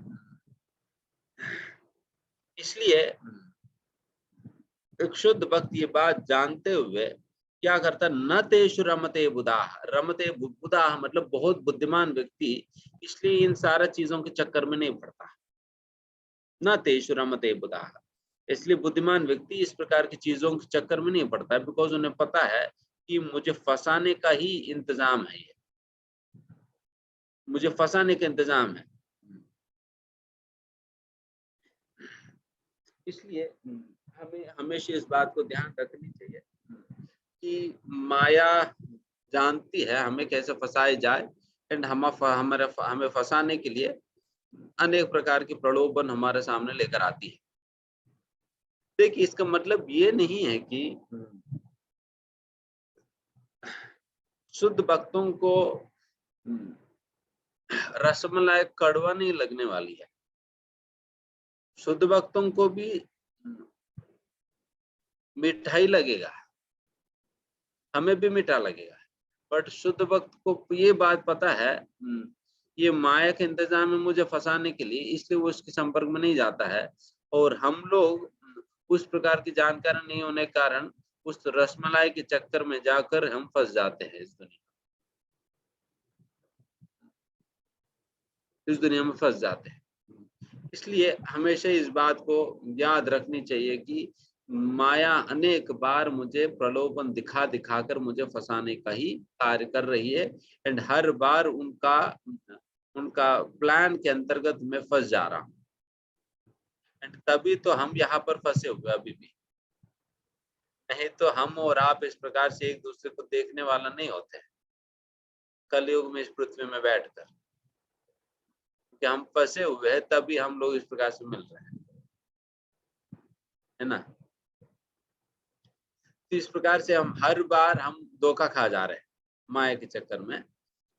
इसलिए एक शुद्ध भक्त ये बात जानते हुए क्या करता, न तेषु रमते बुधाः। रमते बुधाः मतलब बहुत बुद्धिमान व्यक्ति इसलिए इन सारा चीजों के चक्कर में नहीं पड़ता। न तेषु रमते बुधाः, इसलिए बुद्धिमान व्यक्ति इस प्रकार की चीजों के चक्कर में नहीं पड़ता, बिकॉज उन्हें पता है कि मुझे फंसाने का ही इंतजाम है, मुझे फंसाने का इंतजाम है। इसलिए हमें हमेशा इस बात को ध्यान रखनी चाहिए कि माया जानती है हमें कैसे फंसाए जाए, एंड हमें फंसाने के लिए अनेक प्रकार की प्रलोभन हमारे सामने लेकर आती है। देखिए, इसका मतलब ये नहीं है कि शुद्ध भक्तों को रसमलाई कड़वा नहीं लगने वाली है। शुद्ध भक्तों को भी मिठाई लगेगा, हमें भी मीठा लगेगा, बट शुद्ध भक्त को ये बात पता है ये माया के इंतजाम में मुझे फंसाने के लिए, इसलिए वो उसके संपर्क में नहीं जाता है। और हम लोग उस प्रकार की जानकारी नहीं होने के कारण उस रसमलाई के चक्कर में जाकर हम फंस जाते हैं। इस दुनिया में फंस जाते हैं। इसलिए हमेशा इस बात को याद रखनी चाहिए कि माया अनेक बार मुझे प्रलोभन दिखा दिखाकर मुझे फंसाने का ही कार्य कर रही है, एंड हर बार उनका प्लान के अंतर्गत मैं फंस जा रहा हूं, एंड तभी तो हम यहाँ पर फंसे हुए अभी भी। नहीं तो हम और आप इस प्रकार से एक दूसरे को देखने वाला नहीं होते कलयुग में इस पृथ्वी में बैठकर, कि हम फंसे हुए हैं तभी हम लोग इस प्रकार से मिल रहे हैं, है ना। तो इस प्रकार से हम हर बार हम धोखा खा जा रहे हैं माया के चक्कर में।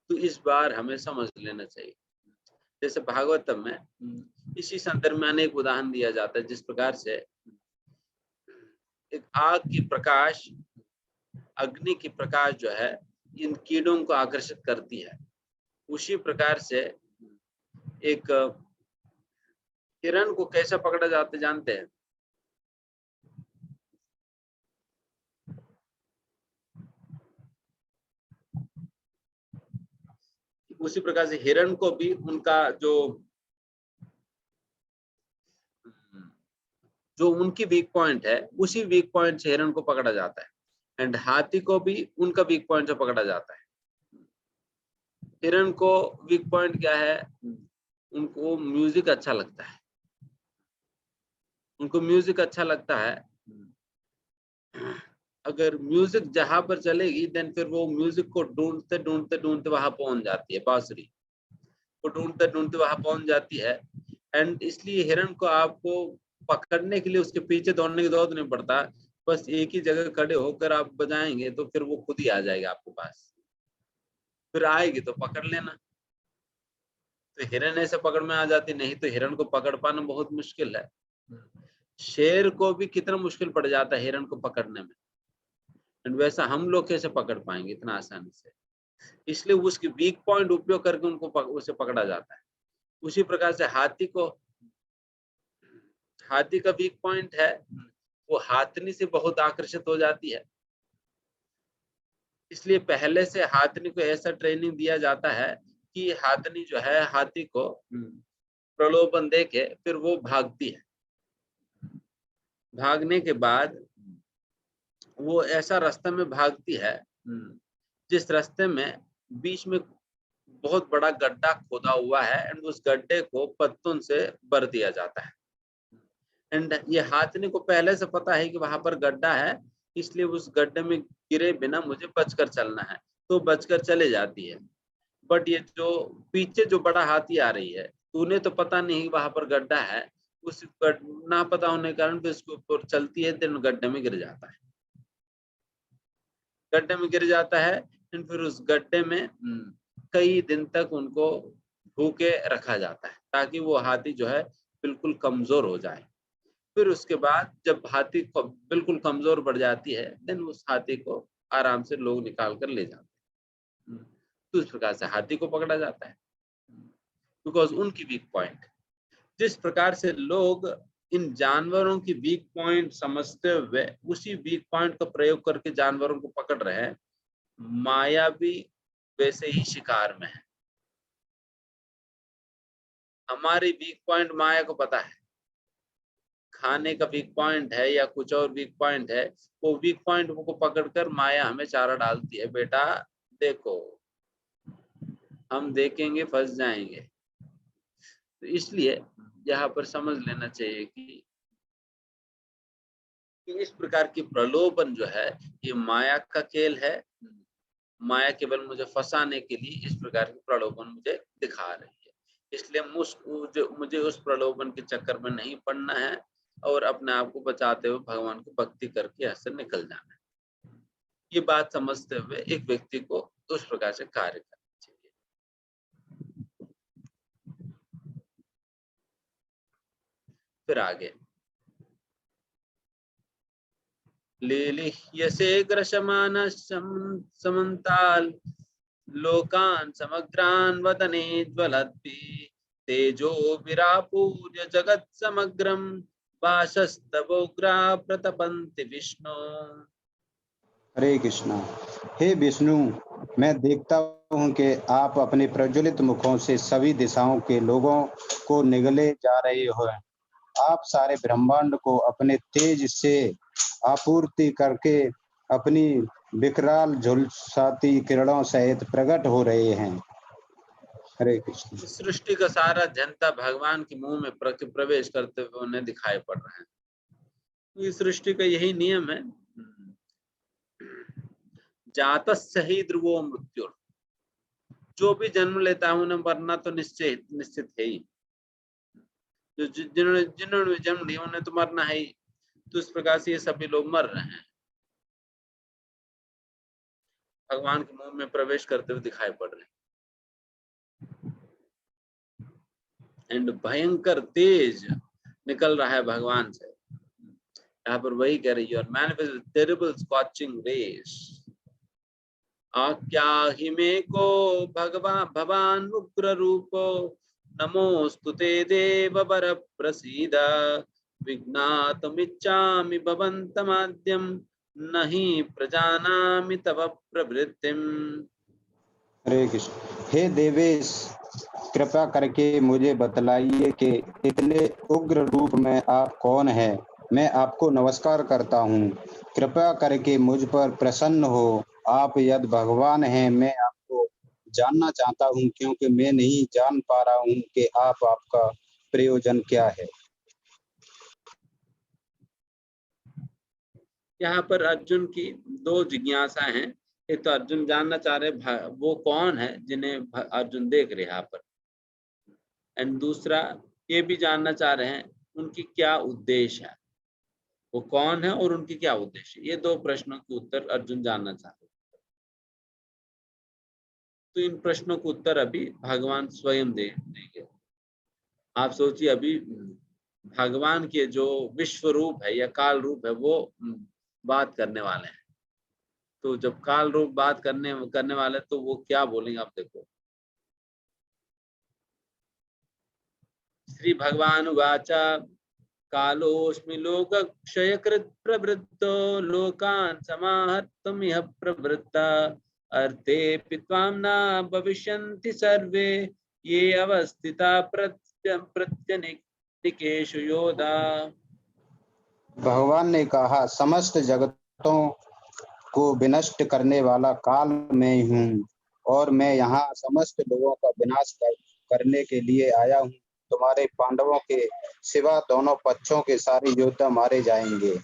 तो इस बार हमें समझ लेना चाहिए। जैसे भागवतम में इसी संदर्भ में अनेक उदाहरण दिया जाता है, जिस प्रकार से एक आग की प्रकाश, अग्नि की प्रकाश जो है इन कीड़ों को आकर्षित करती है, उसी प्रकार से एक हिरण को कैसे पकड़ा जाता जानते हैं? उसी प्रकार से हिरण को भी उनका जो उनकी वीक पॉइंट है, उसी वीक पॉइंट से हिरण को पकड़ा जाता है, एंड हाथी को भी उनका वीक पॉइंट से पकड़ा जाता है। हिरण को वीक पॉइंट क्या है? उनको म्यूजिक अच्छा लगता है, उनको म्यूजिक अच्छा लगता है। अगर म्यूजिक जहां पर चलेगी देन फिर वो म्यूजिक को ढूंढते ढूंढते ढूंढते वहां पहुंच जाती है, बांसुरी को ढूंढते ढूंढते वहां पहुंच जाती है। एंड इसलिए हिरण को आपको पकड़ने के लिए उसके पीछे दौड़ने की जरूरत नहीं पड़ता, बस एक ही जगह खड़े होकर आप बजाएंगे तो फिर वो खुद ही आ जाएगा आपके पास, फिर आएगी तो पकड़ लेना। तो हिरण ऐसे पकड़ में आ जाती, नहीं तो हिरण को पकड़ पाना बहुत मुश्किल है। शेर को भी कितना मुश्किल पड़ जाता है हिरण को पकड़ने में, एंड वैसा हम लोग कैसे पकड़ पाएंगे इतना आसानी से? इसलिए उसकी वीक पॉइंट उपयोग करके उसे पकड़ा जाता है। उसी प्रकार से हाथी का वीक पॉइंट है, वो हाथनी से बहुत आकर्षित हो जाती है। इसलिए पहले से हाथनी को ऐसा ट्रेनिंग दिया जाता है कि हाथनी जो है हाथी को प्रलोभन देके फिर वो भागती है। भागने के बाद वो ऐसा रास्ते में भागती है जिस रास्ते में बीच में बहुत बड़ा गड्ढा खोदा हुआ है, एंड उस गड्ढे को पत्तों से भर दिया जाता है। एंड ये हाथनी को पहले से पता है कि वहां पर गड्ढा है, इसलिए उस गड्ढे में गिरे बिना मुझे बचकर चलना है, तो बचकर चले जाती है। बट ये जो पीछे जो बड़ा हाथी आ रही है, उन्हें तो पता नहीं वहां पर गड्ढा है, उस ना पता होने के कारण उसके ऊपर चलती है, दिन गड्ढे में गिर जाता है। गड्ढे में गिर जाता है, फिर उस गड्ढे में कई दिन तक उनको भूखे रखा जाता है, ताकि वो हाथी जो है बिल्कुल कमजोर हो जाए। फिर उसके बाद जब हाथी को बिल्कुल कमजोर पड़ जाती है, देन उस हाथी को आराम से लोग निकाल कर ले जाते हैं। तो इस प्रकार से हाथी को पकड़ा जाता है, बिकॉज उनकी वीक पॉइंट। जिस प्रकार से लोग इन जानवरों की वीक पॉइंट समझते हुए उसी वीक पॉइंट का प्रयोग करके जानवरों को पकड़ रहे हैं, माया भी वैसे ही शिकार में है। हमारी वीक पॉइंट माया को पता है, खाने का वीक पॉइंट है या कुछ और वीक पॉइंट है, वो वीक पॉइंट को पकड़कर माया हमें चारा डालती है, बेटा देखो हम देखेंगे फंस जाएंगे। तो इसलिए यहाँ पर समझ लेना चाहिए कि इस प्रकार की प्रलोभन जो है ये माया का खेल है। माया केवल मुझे फंसाने के लिए इस प्रकार की प्रलोभन मुझे दिखा रही है, इसलिए मुझे उस प्रलोभन के चक्कर में नहीं पड़ना है, और अपने आप को बचाते हुए भगवान की भक्ति करके यहाँ से निकल जाना है। ये बात समझते हुए एक व्यक्ति को उस प्रकार से कार्य करना चाहिए। फिर आगे लीलिह्यसे ग्रशमान समन्ताल लोकान् समग्रान् वदने ज्वलद्भिः तेजो विरापूर्य जगत् समग्रं वाशस्तवोग्रा प्रतपन्ति विष्णु। हरे कृष्णा। हे विष्णु, मैं देखता हूँ कि आप अपने प्रज्वलित मुखों से सभी दिशाओं के लोगों को निगले जा रहे हो। आप सारे ब्रह्मांड को अपने तेज से आपूर्ति करके अपनी विकराल झुलसाती किरणों सहित प्रकट हो रहे हैं। हरे कृष्ण। इस सृष्टि का सारा जनता भगवान के मुंह में प्रवेश करते हुए उन्हें दिखाई पड़ रहे हैं। इस सृष्टि का यही नियम है, जातस्य ही ध्रुवो मृत्यु। जो भी जन्म लेता है उन्हें मरना तो निश्चित है ही। जो जिन्होंने जन्म लिया उन्हें तो मरना है ही। तो इस प्रकार से ये सभी लोग मर रहे हैं, भगवान के मुंह में प्रवेश करते हुए दिखाई पड़ रहे हैं। एंड भयंकर तेज निकल रहा है भगवान से। यहाँ पर वही कह रही है, और मैनिफेस्ट टेरिबल स्कॉचिंग रेस। आज्ञा हि मे को भगवान उग्र रूपो, नमोस्तुते देव वर प्रसीद। विज्ञातुमिच्छामि भवन्तमाद्यं, नहि प्रजानामि तव प्रवृत्तिम्। हरे कृष्ण। हे देवेश, कृपा करके मुझे बतलाइए कि इतने उग्र रूप में आप कौन हैं। मैं आपको नमस्कार करता हूँ। कृपया करके मुझ पर प्रसन्न हो। आप यदि भगवान हैं, मैं आपको जानना चाहता हूँ, क्योंकि मैं नहीं जान पा रहा हूँ कि आपका प्रयोजन क्या है। यहाँ पर अर्जुन की दो जिज्ञासा हैं। एक तो अर्जुन जानना चाह रहे वो कौन है जिन्हें अर्जुन देख रहे यहाँ पर, एंड दूसरा ये भी जानना चाह रहे हैं उनकी क्या उद्देश्य है, वो कौन है और उनकी क्या उद्देश्य है। ये दो प्रश्नों के उत्तर अर्जुन जानना चाह रहे हैं। तो इन प्रश्नों के उत्तर अभी भगवान स्वयं देंगे। आप सोचिए, अभी भगवान के जो विश्व रूप है या काल रूप है वो बात करने वाले हैं। तो जब काल रूप बात करने वाले तो वो क्या बोलेंगे आप देखो। श्री भगवान उवाच, कालोऽस्मि लोकक्षयकृत् प्रवृत्तो, लोकान् समाहर्तुमिह प्रवृत्ता। अर्थेऽपि त्वां न भविष्यन्ति सर्वे, ये अवस्थिता प्रत्यनीकेषु योधा। भगवान ने कहा, समस्त जगतों को विनष्ट करने वाला काल मैं हूँ, और मैं यहाँ समस्त लोगों का विनाश करने के लिए आया हूँ। तुम्हारे पांडवों के सिवा दोनों पक्षों के सारे योद्धा मारे जाएंगे।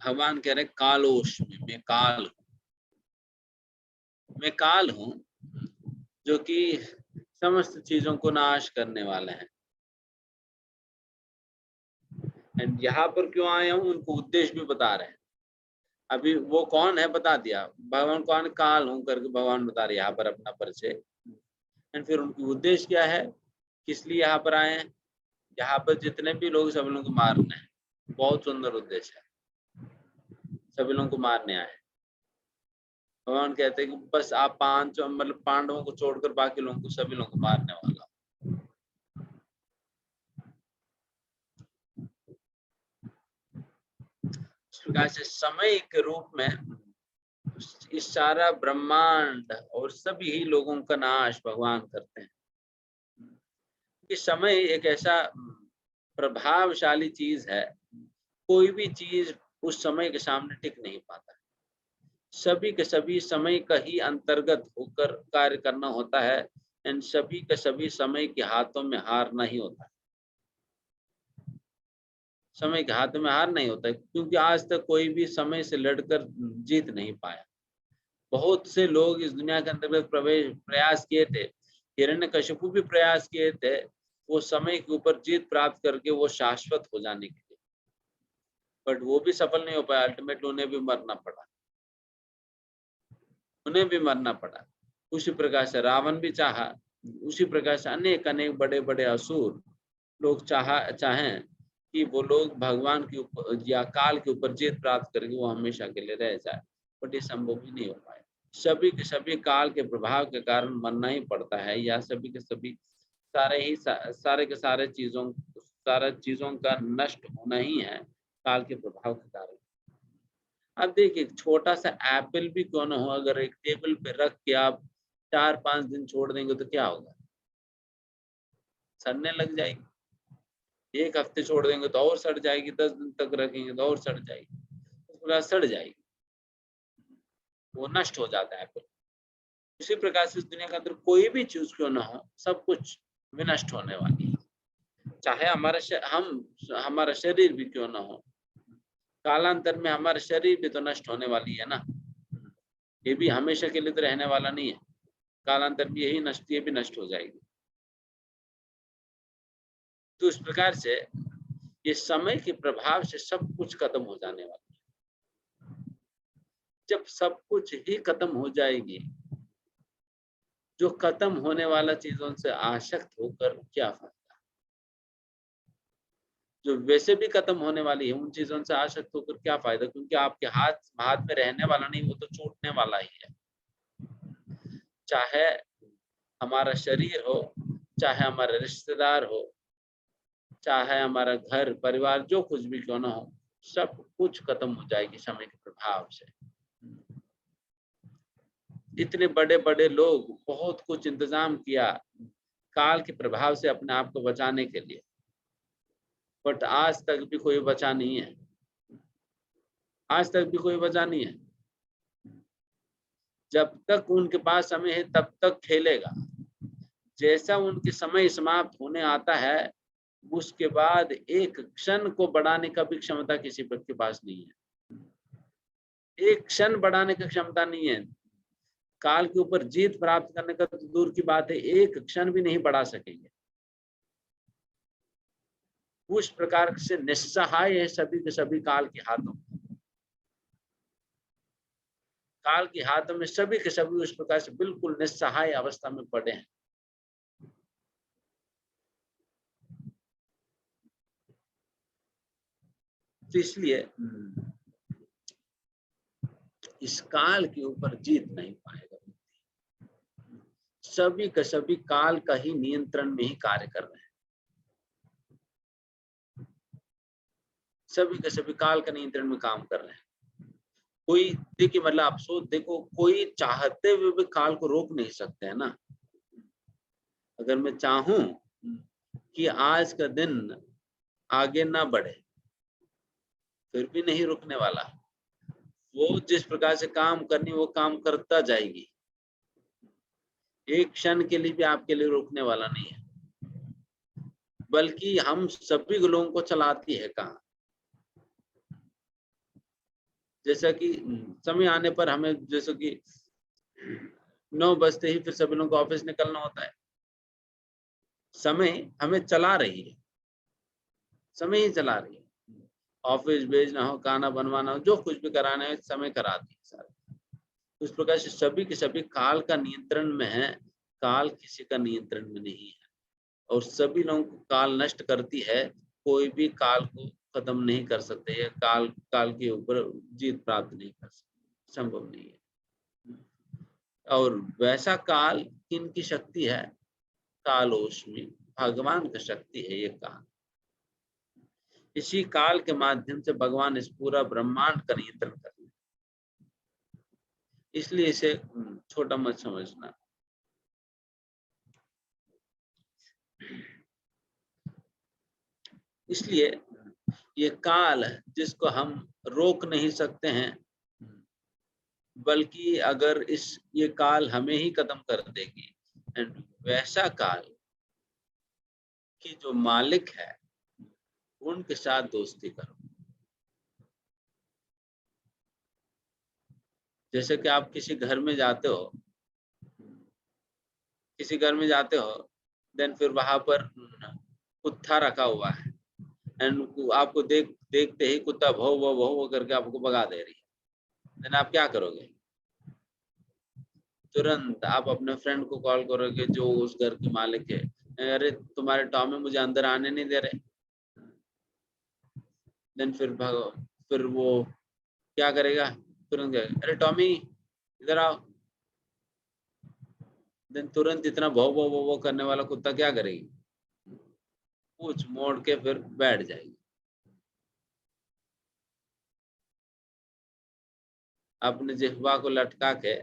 भगवान कह रहे कालोऽस्मि, मैं काल हूँ जो कि समस्त चीजों को नाश करने वाले हैं। एंड यहाँ पर क्यों आए हूँ उनको उद्देश्य भी बता रहे हैं। अभी वो कौन है बता दिया, भगवान कौन, काल हूं करके भगवान बता रहे यहाँ पर अपना परिचय। एंड फिर उनकी उद्देश्य क्या है, किस लिए यहाँ पर आए हैं। यहाँ पर जितने भी लोग सभी लोगों को मारना है, बहुत सुंदर उद्देश्य है, सभी लोगों को मारने आए हैं। भगवान कहते हैं कि बस आप मतलब पांडवों को छोड़कर बाकी लोगों को, सभी लोगों को मारने वाला। इस प्रकार से समय के रूप में इस सारा ब्रह्मांड और सभी ही लोगों का नाश भगवान करते हैं। कि समय एक ऐसा प्रभावशाली चीज है, कोई भी चीज उस समय के सामने टिक नहीं पाता। सभी के सभी समय का ही अंतर्गत होकर कार्य करना होता है, एंड सभी के सभी समय के हाथों में हार नहीं होता है। समय के हाथ में हार नहीं होता है, क्योंकि आज तक कोई भी समय से लड़कर जीत नहीं पाया। बहुत से लोग इस दुनिया के अंतर्गत प्रयास किए थे, हिरण्यकशिपु भी प्रयास किए थे, वो समय के ऊपर जीत प्राप्त करके वो शाश्वत हो जाने के लिए, बट वो भी सफल नहीं हो पाया। अल्टीमेटली उन्हें भी मरना पड़ा। उसी प्रकार से रावण भी चाहा, उसी प्रकार से अनेक अनेक बड़े बड़े असुर लोग चाहें कि वो लोग भगवान के ऊपर या काल के ऊपर जीत प्राप्त करके वो हमेशा के लिए रह जाए, बट ये संभव ही नहीं हो पाया। सभी के सभी काल के प्रभाव के कारण मरना ही पड़ता है, या सभी के सभी सारे चीजों का नष्ट होना ही है काल के प्रभाव के कारण। अब देखिए छोटा सा एप्पल भी क्यों ना हो, अगर एक टेबल पे रख के आप 4-5 दिन छोड़ देंगे तो क्या होगा? सड़ने लग जाएगी। 1 हफ्ते छोड़ देंगे तो और सड़ जाएगी, 10 दिन तक रखेंगे तो और सड़ जाएगी, उसके बाद सड़ जाएगी, वो नष्ट हो जाता है एप्पल। उसी प्रकार से इस दुनिया के अंदर कोई भी चीज क्यों ना हो, सब कुछ विनष्ट होने वाली है। चाहे हमारा शरीर भी क्यों ना हो, कालांतर में हमारा शरीर भी तो नष्ट होने वाली है ना, ये भी हमेशा के लिए तो रहने वाला नहीं है, कालांतर में ये भी नष्ट हो जाएगी। तो इस प्रकार से ये समय के प्रभाव से सब कुछ खत्म हो जाने वाला है। जब सब कुछ ही खत्म हो जाएगी, जो खत्म होने वाला चीजों से आसक्त होकर क्या फायदा, जो वैसे भी खत्म होने वाली है उन चीजों से आसक्त होकर क्या फायदा, क्योंकि आपके हाथ में रहने वाला नहीं, वो तो छूटने वाला ही है। चाहे हमारा शरीर हो, चाहे हमारे रिश्तेदार हो, चाहे हमारा घर परिवार, जो कुछ भी क्यों ना हो, सब कुछ खत्म हो जाएगी समय के प्रभाव से। इतने बड़े बड़े लोग बहुत कुछ इंतजाम किया काल के प्रभाव से अपने आप को बचाने के लिए, बट आज तक भी कोई बचा नहीं है, आज तक भी कोई बचा नहीं है। जब तक उनके पास समय है तब तक खेलेगा, जैसा उनके समय समाप्त होने आता है उसके बाद एक क्षण को बढ़ाने का भी क्षमता किसी के पास नहीं है, एक क्षण बढ़ाने की क्षमता नहीं है। काल के ऊपर जीत प्राप्त करने का तो दूर की बात है, एक क्षण भी नहीं बढ़ा सकेंगे। उस प्रकार से निस्सहाय है सभी के सभी काल के हाथों, काल के हाथों में सभी के सभी उस प्रकार से बिल्कुल निस्सहाय अवस्था में पड़े हैं। तो इसलिए इस काल के ऊपर जीत नहीं पाएगा। सभी का सभी काल का ही नियंत्रण में ही कार्य कर रहे हैं, सभी के सभी काल का नियंत्रण में काम कर रहे हैं। कोई देखिए, मतलब आप सोच देखो, कोई चाहते हुए भी काल को रोक नहीं सकते है ना। अगर मैं चाहूं कि आज का दिन आगे ना बढ़े, फिर भी नहीं रुकने वाला, वो जिस प्रकार से काम करनी वो काम करता जाएगी, एक क्षण के लिए भी आपके लिए रुकने वाला नहीं है। बल्कि हम सभी लोगों को चलाती है कहाँ, जैसा कि समय आने पर हमें, जैसे कि 9 बजते ही फिर सभी लोगों को ऑफिस निकलना होता है, समय हमें चला रही है, समय ही चला रही है। ऑफिस भेजना हो, खाना बनवाना हो, जो कुछ भी कराना है समय कराती है सारा। उस प्रकार से सभी के सभी काल का नियंत्रण में है, काल किसी का नियंत्रण में नहीं है, और सभी लोगों को काल नष्ट करती है। कोई भी काल को खत्म नहीं कर सकते, या काल के ऊपर जीत प्राप्त नहीं कर सकते, संभव नहीं है। और वैसा काल किनकी शक्ति है? कालोष्मी, भगवान का शक्ति है ये काल। इसी काल के माध्यम से भगवान इस पूरा ब्रह्मांड का नियंत्रण कर रहे हैं, इसलिए इसे छोटा मत समझना। इसलिए ये काल है जिसको हम रोक नहीं सकते हैं, बल्कि अगर ये काल हमें ही खत्म कर देगी। एंड वैसा काल की जो मालिक है उनके साथ दोस्ती करो। जैसे कि आप किसी घर में जाते हो, देन फिर वहां पर कुत्ता रखा हुआ है, एंड आपको देखते ही कुत्ता भौ भौ भौ करके आपको भगा दे रही है, देन आप क्या करोगे? तुरंत आप अपने फ्रेंड को कॉल करोगे जो उस घर के मालिक है, अरे तुम्हारे टॉमी मुझे अंदर आने नहीं दे रहे। देन फिर वो क्या करेगा? तुरंत कहेगा, अरे टॉमी इधर आओ। देन तुरंत इतना भौ भौ भौ भौ करने वाला कुत्ता क्या करेगी? पूछ मोड़ के फिर बैठ जाएगी। अपने जिह्वा को लटका के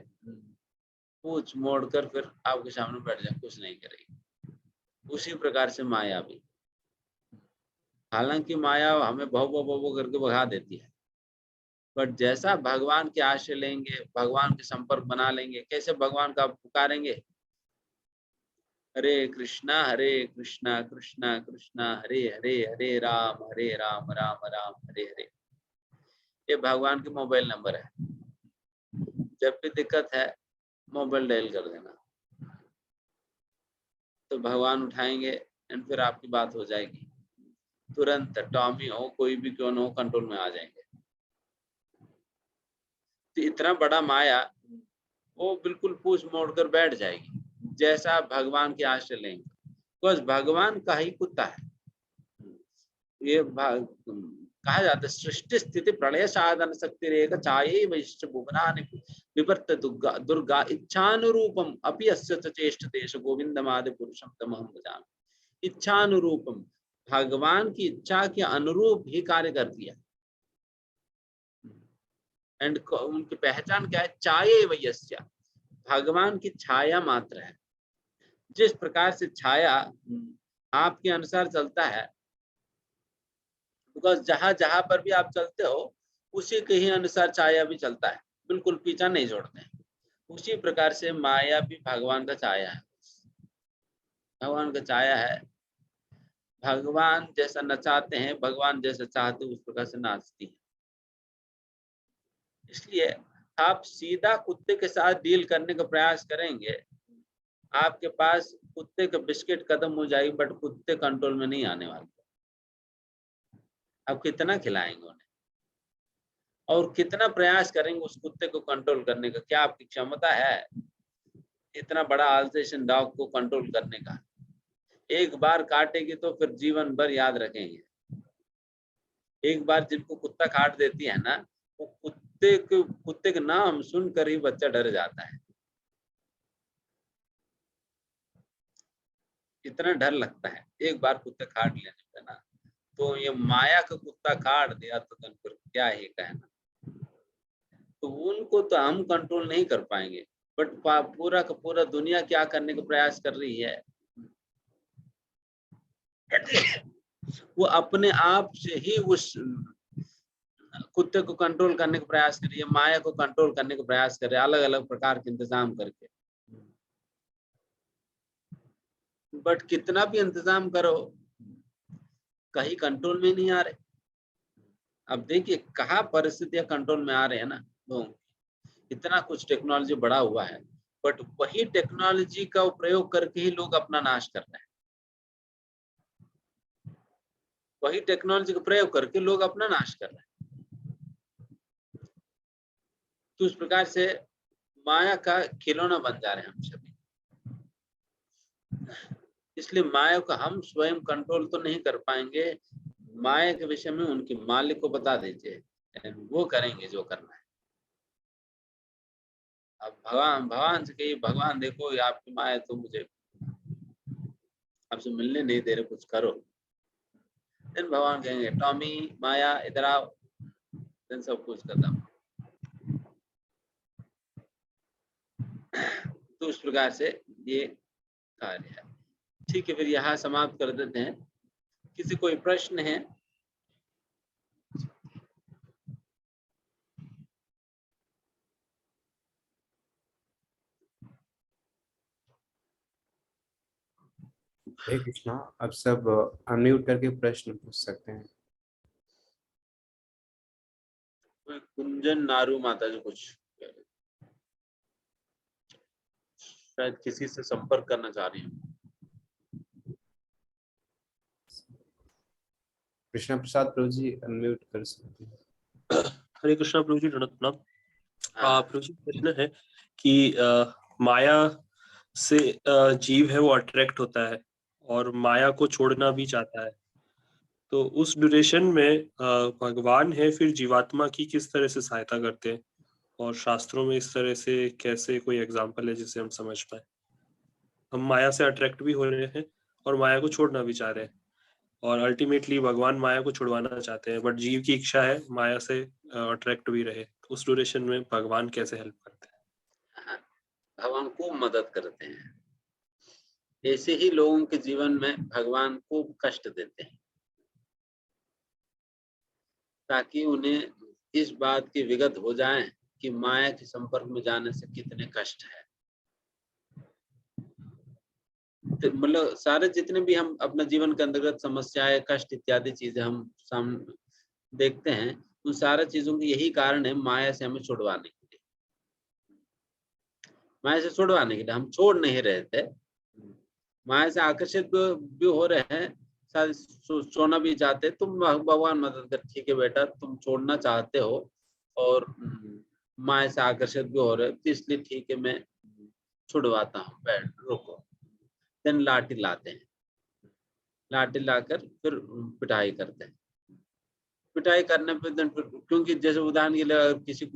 पूछ मोड़कर फिर आपके सामने बैठ जाए, कुछ नहीं करेगी। उसी प्रकार से माया भी, हालांकि माया हमें भव भव भव करके भगा देती है, बट जैसा भगवान के आश्रय लेंगे, भगवान के संपर्क बना लेंगे, कैसे भगवान का पुकारेंगे, हरे कृष्णा कृष्णा कृष्णा हरे हरे, हरे राम राम राम हरे हरे। ये भगवान के मोबाइल नंबर है। जब भी दिक्कत है मोबाइल डायल कर देना, तो भगवान उठाएंगे एंड फिर आपकी बात हो जाएगी। तुरंत टॉमी हो, कोई भी क्यों न हो, कंट्रोल में आ जाएंगे। तो इतना बड़ा माया वो बिल्कुल पूछ मोड़ कर बैठ जाएगी जैसा आप भगवान के आश्रय लेंगे। बस भगवान का ही कुत्ता है। ये कहा जाता है सृष्टि स्थिति प्रलय साधन शक्ति रेख चाये वैश्च भुवनानि विवर्त दुर्गा इच्छानुरूपम अपि अस्य च चेष्टते गोविंदमादि पुरुषम तमहं भजामि। इच्छानुरूपम, भगवान की इच्छा के अनुरूप ही कार्य करती है। एंड उनकी पहचान क्या है? चाये वैश्य, भगवान की छाया मात्र है। जिस प्रकार से छाया आपके अनुसार चलता है, बिकॉज जहां जहां पर भी आप चलते हो उसी के ही अनुसार छाया भी चलता है, बिल्कुल पीछा नहीं छोड़ते हैं। उसी प्रकार से माया भी भगवान का छाया है, भगवान का छाया है। भगवान जैसा नचाते हैं, भगवान जैसा चाहते उस प्रकार से नाचती है। इसलिए आप सीधा कुत्ते के साथ डील करने का प्रयास करेंगे, आपके पास कुत्ते का बिस्किट खत्म हो जाएगी, बट कुत्ते कंट्रोल में नहीं आने वाले। आप कितना खिलाएंगे उन्हें और कितना प्रयास करेंगे उस कुत्ते को कंट्रोल करने का? क्या आपकी क्षमता है इतना बड़ा अल्सेशियन डॉग को कंट्रोल करने का? एक बार काटेगी तो फिर जीवन भर याद रखेंगे। एक बार जिनको कुत्ता काट देती है ना, वो कुत्ते का नाम सुनकर ही बच्चा डर जाता है, इतना डर लगता है एक बार कुत्ता काट लेने पे ना। तो ये माया का कुत्ता काट दिया तो फिर क्या ही कहना। तो उनको तो हम कंट्रोल नहीं कर पाएंगे, बट पूरा का पूरा दुनिया क्या करने का प्रयास कर रही है, वो अपने आप से ही उस कुत्ते को कंट्रोल करने का प्रयास कर रही है, माया को कंट्रोल करने का प्रयास कर रहे हैं, अलग अलग प्रकार के इंतजाम करके। बट कितना भी इंतजाम करो कहीं कंट्रोल में नहीं आ रहे। अब देखिए कहाँ परिस्थितियां कंट्रोल में आ रहे हैं ना, तो इतना कुछ टेक्नोलॉजी बढ़ा हुआ है, बट वही टेक्नोलॉजी का प्रयोग करके ही लोग अपना नाश कर रहे हैं। वही टेक्नोलॉजी का प्रयोग करके लोग अपना नाश कर रहे हैं। तो उस प्रकार से माया का खिलौना बन जा रहे हैं हम सभी। इसलिए माया को हम स्वयं कंट्रोल तो नहीं कर पाएंगे, माया के विषय में उनके मालिक को बता दीजिए, वो करेंगे जो करना है। अब भगवान से कहिए, भगवान देखो ये आपकी माया तो मुझे आपसे मिलने नहीं दे रहे, कुछ करो। देन भगवान कहेंगे टॉमी माया इधर आओ, देन सब कुछ खत्म। तो उस प्रकार से ये कार्य है। ठीक है, फिर यहाँ समाप्त कर देते हैं। किसी कोई प्रश्न है? हरे कृष्णा, अब सब अनम्यूट करके प्रश्न पूछ सकते हैं। कुंजन नारू माता जी कुछ शायद किसी से संपर्क करना चाह रही हूँ। कृष्णा प्रसाद प्रभु जी अनम्यूट कर सकते हैं। हरे कृष्णा प्रभु जी, प्रणाम। प्रभु जी प्रश्न है कि माया से जीव है वो अट्रैक्ट होता है और माया को छोड़ना भी चाहता है, तो उस ड्यूरेशन में भगवान है फिर जीवात्मा की किस तरह से सहायता करते हैं, और शास्त्रों में इस तरह से कैसे कोई एग्जाम्पल है जिसे हम समझ पाए? हम माया से अट्रैक्ट भी हो रहे हैं और माया को छोड़ना भी चाह रहे हैं, और अल्टीमेटली भगवान माया को छुड़वाना चाहते हैं, बट जीव की इच्छा है माया से अट्रैक्ट भी रहे, तो उस ड्यूरेशन में भगवान कैसे हेल्प करते हैं? हाँ, भगवान खूब मदद करते हैं। ऐसे ही लोगों के जीवन में भगवान खूब कष्ट देते हैं ताकि उन्हें इस बात की विगत हो जाए कि माया के संपर्क में जाने से कितने कष्ट है। तो मतलब सारे जितने भी हम अपने जीवन के अंतर्गत समस्याएं, कष्ट इत्यादि चीजें हम सामने देखते हैं, उन सारे चीजों की यही कारण है माया से हमें छुड़वाने के लिए। माया से छुड़वाने के लिए हम छोड़ नहीं रहे थे, माया से आकर्षित भी हो रहे हैं, शायद सोना भी चाहते, तुम भगवान मदद कर, ठीक है बेटा तुम छोड़ना चाहते हो और माया से आकर्षित भी हो रहे, तो इसलिए ठीक है मैं छुड़वाता हूँ, बैठ रुको। देन लाठी लाते हैं, लाठी लाकर फिर पिटाई करते हैं। पिटाई करने पे देन फिर, क्योंकि जैसे उदाहरण के लिए अगर किसी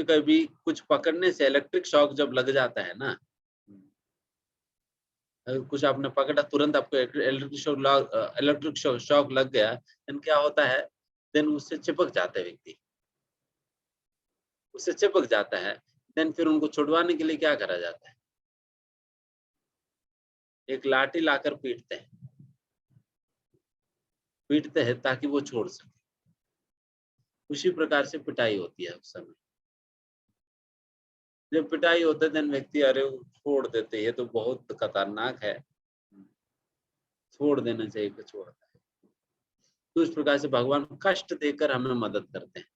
का भी कुछ पकड़ने से इलेक्ट्रिक शॉक जब लग जाता है ना, अगर कुछ आपने पकड़ा तुरंत आपको इलेक्ट्रिक शॉक लग गया, देन क्या होता है, देन उससे चिपक जाता है व्यक्ति, उससे चिपक जाता है। देन फिर उनको छुड़वाने के लिए क्या करा जाता है, एक लाठी लाकर पीटते हैं ताकि वो छोड़ सके। उसी प्रकार से पिटाई होती है उस समय। जब पिटाई होता है देन व्यक्ति अरे छोड़ देते, ये तो बहुत खतरनाक है, छोड़ देना चाहिए, तो छोड़ता है। तो इस प्रकार से भगवान कष्ट देकर हमें मदद करते हैं।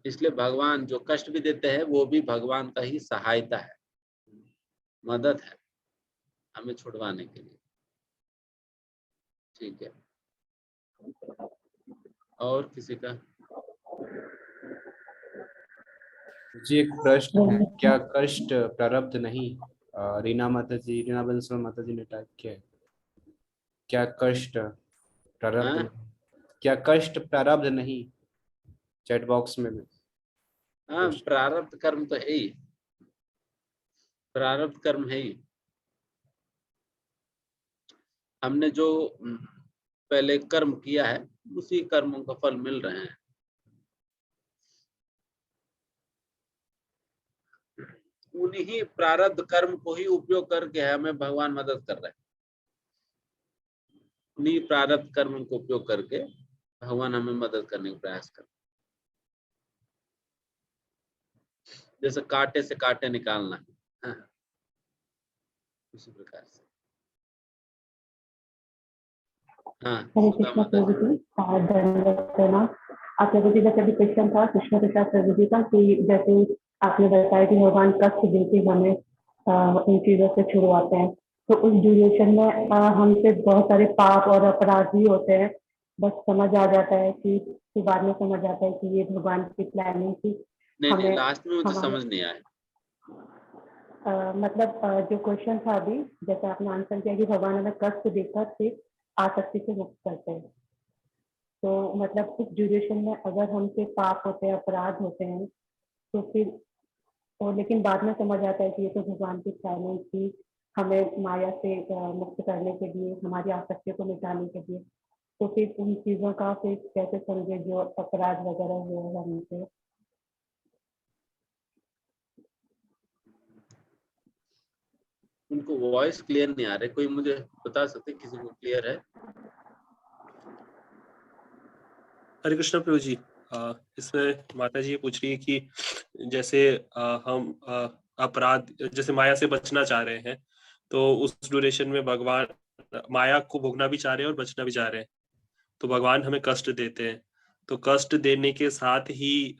इसलिए भगवान जो कष्ट भी देते हैं वो भी भगवान का ही सहायता है, मदद है हमें छुड़वाने के लिए। ठीक है, और किसी का? जी एक प्रश्न है, क्या कष्ट प्रारब्ध नहीं? रीना बंसल माता जी ने टाइप किया है, क्या कष्ट प्रारब्ध हाँ? नहीं? क्या कष्ट प्रारब्ध नहीं? चैट बॉक्स में भी हाँ, प्रारब्ध कर्म तो है ही, प्रारब्ध कर्म है ही। हमने जो पहले कर्म किया है उसी कर्मों का फल मिल रहे हैं। उन्हीं प्रारब्ध कर्म को ही उपयोग करके हमें भगवान मदद कर रहे हैं। उन्हीं प्रारब्ध कर्म को उपयोग करके भगवान हमें मदद करने का प्रयास कर रहे हैं। जैसे कांटे से कांटे निकालना, हाँ, उसी प्रकार से। हाँ, हरे सुधा कृष्ण माता प्रभु जी। जी, धन्यवाद प्रणाम। आप प्रभु जी का सभी क्वेश्चन था कृष्ण प्रसाद प्रभु जी का, कि जैसे आपने बताया कि भगवान कष्ट देके हमें इन चीजों से छुड़वाते हैं, तो उस ड्यूरेशन में हमसे बहुत सारे पाप और अपराध भी होते हैं। बस समझ आ जाता है कि फिर बाद में समझ आता है कि ये भगवान की प्लानिंग थी। नहीं, हमें लास्ट में मुझे हमारे समझ नहीं आया। मतलब जो क्वेश्चन था अभी, जैसे आपने आंसर किया कि भगवान हमें कष्ट देकर फिर आसक्ति से मुक्त करते हैं, तो मतलब इस ड्यूरेशन में अगर हमसे पाप होते हैं, अपराध होते हैं, तो फिर लेकिन बाद में समझ आता है कि ये तो भगवान की प्लानिंग थी, हमें माया से मुक्त करने के लिए, हमारी आसक्ति को मिटाने के लिए। तो फिर उन चीजों का फिर कैसे समझे जो अपराध वगैरह हुए हैं हमसे। उनको वॉइस क्लियर नहीं आ रही, कोई मुझे बता सकते, किसी को क्लियर है? हरे कृष्ण प्रभु जी, इसमें माता जी ये पूछ रही है कि जैसे हम अपराध, जैसे माया से बचना चाह रहे हैं, तो उस ड्यूरेशन में भगवान माया को भोगना भी चाह रहे हैं और बचना भी चाह रहे हैं, तो भगवान हमें कष्ट देते हैं। तो कष्ट देने के साथ ही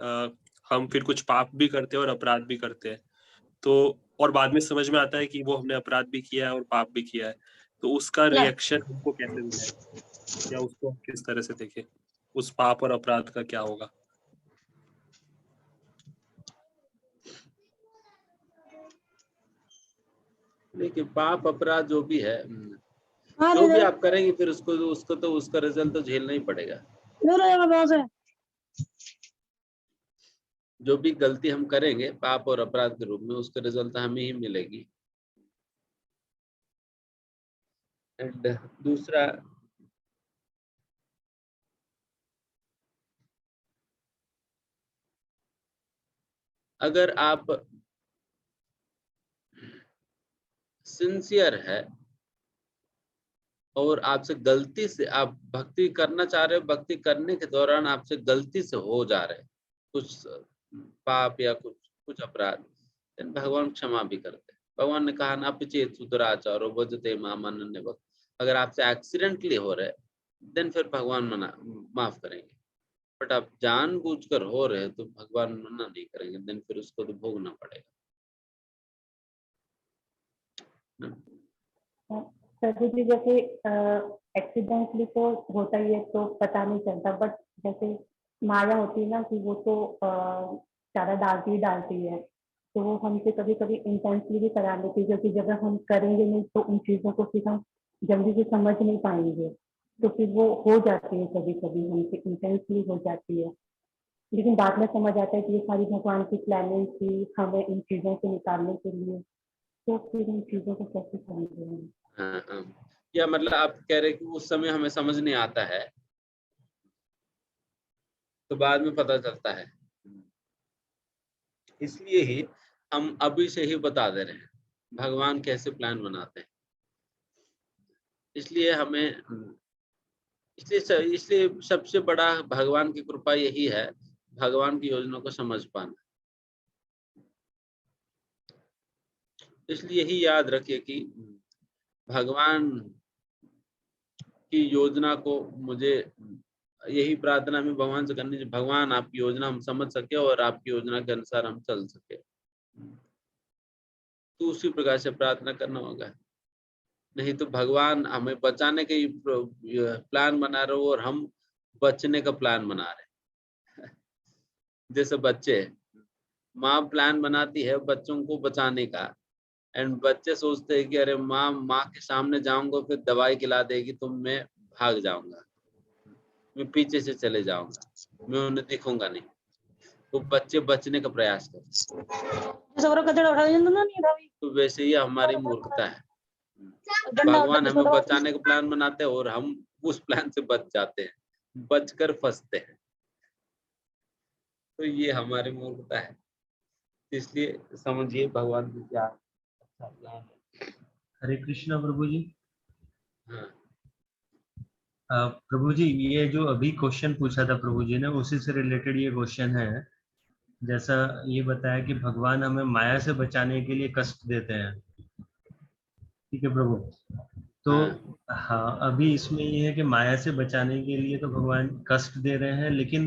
हम फिर कुछ पाप भी करते हैं और अपराध भी करते हैं, तो और बाद में समझ में आता है कि वो हमने अपराध भी किया है और पाप भी किया है, तो उसका रिएक्शन हमको कैसे मिले, या उसको हम किस तरह से देखें, उस पाप और अपराध का क्या होगा? देखिए, पाप अपराध जो भी है, जो भी आप करेंगे फिर उसको तो उसका रिजल्ट तो झेलना ही पड़ेगा। जो भी गलती हम करेंगे पाप और अपराध के रूप में, उसका रिजल्ट हमें ही मिलेगी। एंड दूसरा, अगर आप सिंसियर है और आपसे गलती से आप भक्ति करना चाह रहे हो, भक्ति करने के दौरान आपसे गलती से हो जा रहे कुछ पाप या कुछ अपराध, then भगवान क्षमा भी करते हैं। भगवान ने कहा ना अपचेत सुदराचारो भजते माम अनन्य भक्त। अगर आपसे एक्सीडेंटली हो रहे देन फिर भगवान माफ करेंगे, बट आप जानबूझकर हो रहे तो भगवान मना नहीं करेंगे, देन फिर उसको तो भोगना पड़ेगा। सर जी जैसे एक्सीडेंटली तो होता ही है तो पता नहीं चलता, बट जैसे माया होती है ना कि वो तो ज्यादा डालती है, तो वो हमसे कभी कभी इंटेंसली भी करा लेती है, क्योंकि जब हम करेंगे नहीं तो उन चीजों को फिर हम जल्दी से समझ नहीं पाएंगे, तो फिर वो हो जाती है, कभी कभी हमसे इंटेंसली हो जाती है। लेकिन बाद में समझ आता है कि ये सारी भगवान की प्लानिंग थी हमें इन चीजों से निकालने के लिए, तो फिर इन चीजों को कैसे समझे हम? हाँ, या मतलब आप कह रहे हैं कि उस समय हमें समझ नहीं आता है तो बाद में पता चलता है, इसलिए ही हम अभी से ही बता दे रहे हैं भगवान कैसे प्लान बनाते हैं। इसलिए हमें इसलिए सबसे बड़ा भगवान की कृपा यही है, भगवान की योजना को समझ पाना। इसलिए ही याद रखिए कि भगवान की योजना को मुझे यही प्रार्थना में भगवान से करनी चाहिए, भगवान आपकी योजना हम समझ सके और आपकी योजना के अनुसार हम चल सके। तो उसी प्रकार से प्रार्थना करना होगा, नहीं तो भगवान हमें बचाने के प्लान बना रहे हो और हम बचने का प्लान बना रहे। जैसे बच्चे, माँ प्लान बनाती है बच्चों को बचाने का, एंड बच्चे सोचते हैं कि अरे माँ के सामने जाऊंगा फिर दवाई खिला देगी तो मैं भाग जाऊंगा, मैं पीछे से चले जाऊंगा, मैं उन्हें दिखूंगा नहीं। तो बच्चे बचने का प्रयास करते, तो वैसे ही हमारी मूर्खता है। भगवान हमें बचाने का प्लान बनाते हैं और हम उस प्लान से बच जाते हैं, बचकर फंसते हैं। तो ये हमारी मूर्खता है। इसलिए समझिए भगवान की क्या अच्छा प्लान है। हरे कृष्णा प्रभु जी। हाँ, प्रभु जी ये जो अभी क्वेश्चन पूछा था प्रभु जी ने, उसी से रिलेटेड ये क्वेश्चन है। जैसा ये बताया कि भगवान हमें माया से बचाने के लिए कष्ट देते हैं, ठीक है प्रभु। तो हाँ, अभी इसमें ये है कि माया से बचाने के लिए तो भगवान कष्ट दे रहे हैं, लेकिन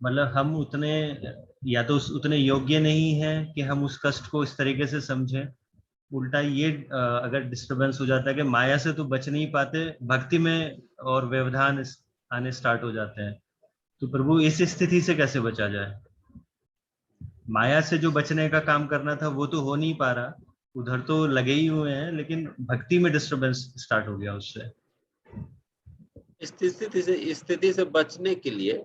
मतलब हम उतने या तो उतने योग्य नहीं है कि हम उस कष्ट को इस तरीके से समझें। उल्टा ये अगर डिस्टरबेंस हो जाता है कि माया से तो बच नहीं पाते, भक्ति में और व्यवधान आने स्टार्ट हो जाते हैं, तो प्रभु इस स्थिति से कैसे बचा जाए? माया से जो बचने का काम करना था वो तो हो नहीं पा रहा, उधर तो लगे ही हुए हैं, लेकिन भक्ति में डिस्टरबेंस स्टार्ट हो गया उससे। स्थिति से बचने के लिए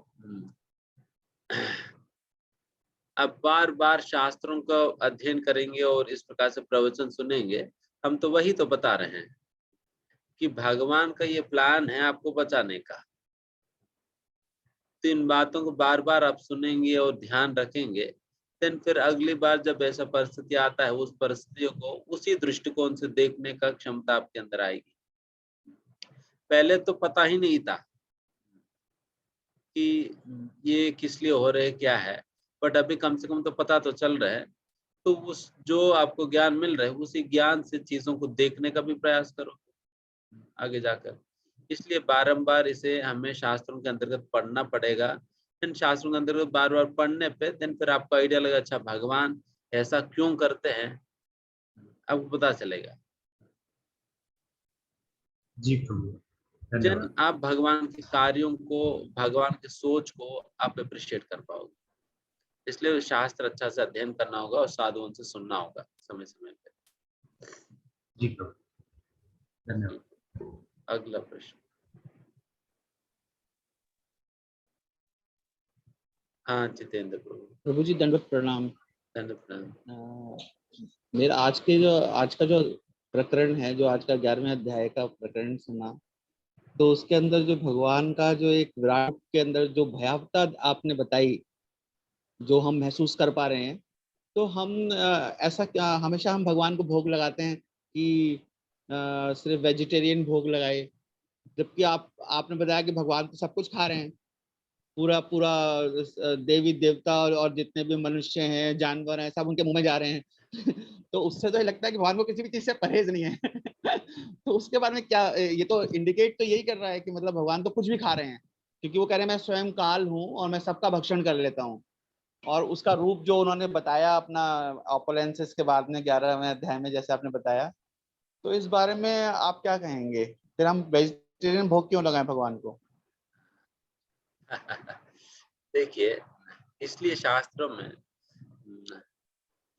अब बार बार शास्त्रों का अध्ययन करेंगे और इस प्रकार से प्रवचन सुनेंगे। हम तो वही तो बता रहे हैं कि भगवान का ये प्लान है आपको बचाने का। तो इन बातों को बार बार आप सुनेंगे और ध्यान रखेंगे, देन फिर अगली बार जब ऐसा परिस्थिति आता है उस परिस्थितियों को उसी दृष्टिकोण से देखने का क्षमता आपके अंदर आएगी। पहले तो पता ही नहीं था कि ये किस लिए हो रहे क्या है, बट अभी कम से कम तो पता तो चल रहा है। तो उस जो आपको ज्ञान मिल रहा है उसी ज्ञान से चीजों को देखने का भी प्रयास करो आगे जाकर। इसलिए बारंबार इसे हमें शास्त्रों के अंतर्गत पढ़ना पड़ेगा। इन शास्त्रों के अंतर्गत बार बार पढ़ने पे देन फिर आपको आइडिया लगेगा, अच्छा भगवान ऐसा क्यों करते हैं, आपको पता चलेगा। जी प्रभु, जन धन्यवाद। आप भगवान के कार्यों को, भगवान के सोच को आप अप्रिशिएट कर पाओगे। इसलिए शास्त्र अच्छा से अध्ययन करना होगा और साधुओं से सुनना होगा समय समय पे। जी प्रभु, धन्यवाद। अगला प्रश्न। हाँ जितेंद्र प्रभु। प्रभु जी दंडवत प्रणाम। दंडवत प्रणाम। मेरा आज का जो प्रकरण है, जो आज का 11वें अध्याय का प्रकरण सुना, तो उसके अंदर जो भगवान का जो एक विराट के अंदर जो भयावता आपने बताई, जो हम महसूस कर पा रहे हैं, तो हम ऐसा क्या हमेशा हम भगवान को भोग लगाते हैं कि सिर्फ वेजिटेरियन भोग लगाए, जबकि आपने बताया कि भगवान तो सब कुछ खा रहे हैं, पूरा पूरा देवी देवता और जितने भी मनुष्य हैं, जानवर हैं, सब उनके मुंह में जा रहे हैं। तो उससे तो ये लगता है कि भगवान को किसी भी चीज से परहेज नहीं है। तो उसके बारे में क्या, ये तो इंडिकेट तो यही कर रहा है कि मतलब भगवान तो कुछ भी खा रहे हैं, क्योंकि वो कह रहे हैं मैं स्वयं काल हूँ और मैं सबका भक्षण कर लेता हूँ। और उसका रूप जो उन्होंने बताया अपना ओपुलेंसेस के बाद में 11वें अध्याय में, जैसे आपने बताया, तो इस बारे में आप क्या कहेंगे? फिर हम वेजिटेरियन भोग क्यों लगाएं भगवान को? देखिए, इसलिए शास्त्रों में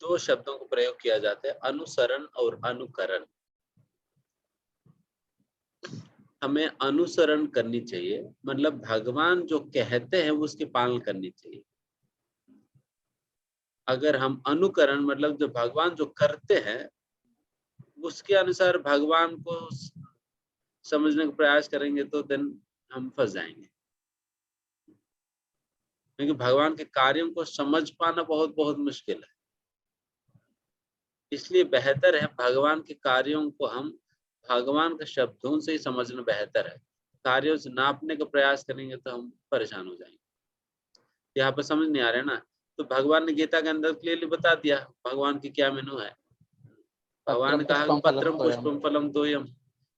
दो शब्दों को प्रयोग किया जाता है, अनुसरण और अनुकरण। हमें अनुसरण करनी चाहिए, मतलब भगवान जो कहते हैं उसकी पालन करनी चाहिए। अगर हम अनुकरण मतलब जो भगवान जो करते हैं उसके अनुसार भगवान को समझने का प्रयास करेंगे तो देन हम फंस जाएंगे, क्योंकि भगवान के कार्यों को समझ पाना बहुत बहुत मुश्किल है। इसलिए बेहतर है भगवान के कार्यों को हम भगवान के शब्दों से ही समझना बेहतर है। कार्यों से नापने का प्रयास करेंगे तो हम परेशान हो जाएंगे। यहाँ पर समझ नहीं आ रहा है ना, तो भगवान ने गीता के अंदर क्लियरली बता दिया भगवान की क्या मेनू है। भगवान ने कहा कि पत्रम पुष्पम फलम तोयम,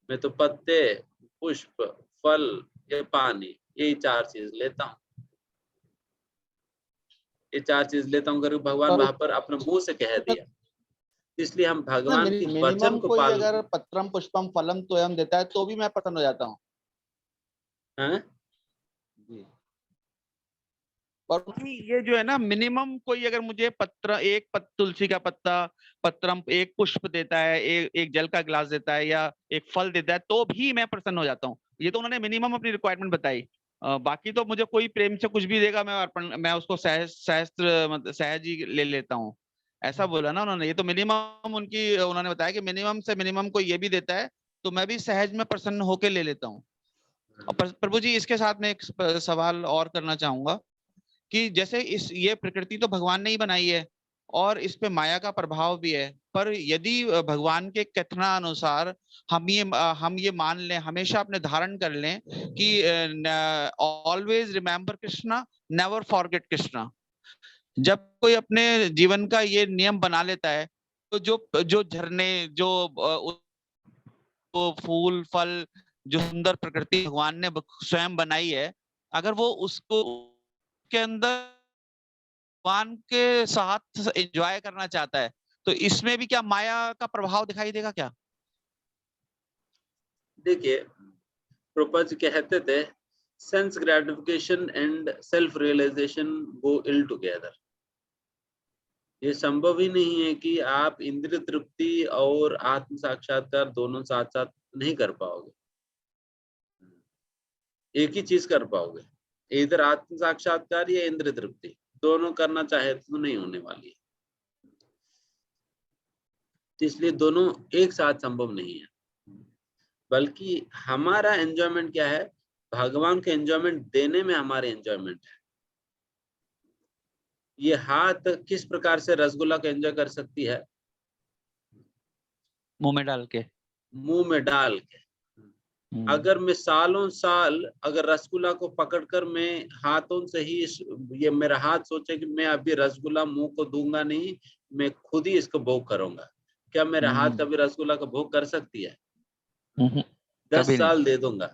मैं तो पत्ते, पुष्प, फल या पानी, यही चार चीज लेता हूँ। ये चार चीज लेता हूँ करके भगवान वहां पर अपने मुंह से कह दिया। इसलिए हम भगवान की वचन मिनिमम को कोई पालन। अगर पत्रम पुष्पम फलम तोयम देता है तो भी मैं प्रसन्न हो जाता हूँ। और ये जो है ना, मिनिमम कोई अगर मुझे तुलसी का पत्ता, पत्रम, एक पुष्प देता है, एक जल का गिलास देता है या एक फल देता है, तो भी मैं प्रसन्न हो जाता हूँ। ये तो उन्होंने मिनिमम अपनी रिक्वायरमेंट बताई। बाकी तो मुझे कोई प्रेम से कुछ भी देगा, मैं उसको सहज ही ले लेता हूँ, ऐसा बोला ना उन्होंने। ये तो मिनिमम उन्होंने बताया कि मिनिमम से मिनिमम कोई ये भी देता है तो मैं भी सहज में प्रसन्न होके ले लेता हूँ। प्रभु जी, इसके साथ में एक सवाल और करना चाहूंगा कि जैसे ये प्रकृति तो भगवान ने ही बनाई है और इस पे माया का प्रभाव भी है, पर यदि भगवान के कथनानुसार हम ये मान लें, हमेशा अपने धारण कर लें कि always remember Krishna, never forget Krishna, जब कोई अपने जीवन का ये नियम बना लेता है तो जो झरने, जो फूल फल, जो सुंदर प्रकृति भगवान ने स्वयं बनाई है, अगर वो उसको के अंदर भगवान के साथ एंजॉय करना चाहता है, तो इसमें भी क्या माया का प्रभाव दिखाई देगा क्या? देखिए, प्रभुपाद जी कहते थे sense gratification and self realisation go ill together. ये संभव ही नहीं है कि आप इंद्रिय तृप्ति और आत्म साक्षात्कार दोनों साथ साथ नहीं कर पाओगे। एक ही चीज कर पाओगे, इधर आत्म साक्षात्कार या इंद्रिय तृप्ति, दोनों करना चाहे तो नहीं होने वाली है। इसलिए दोनों एक साथ संभव नहीं है, बल्कि हमारा एंजॉयमेंट क्या है, भगवान के एंजॉयमेंट देने में हमारे एंजॉयमेंट है। ये हाथ किस प्रकार से रसगुल्ला को एंजॉय कर सकती है? मुंह में डाल के। मुंह में डाल के। अगर मैं सालों साल अगर रसगुल्ला को पकड़कर मैं हाथों से ही ये मेरा हाथ सोचे कि मैं अभी रसगुल्ला मुंह को दूंगा नहीं, मैं खुद ही इसको भोग करूंगा, क्या मेरा हाथ कभी रसगुल्ला का भोग कर सकती है? 10 साल दे दूंगा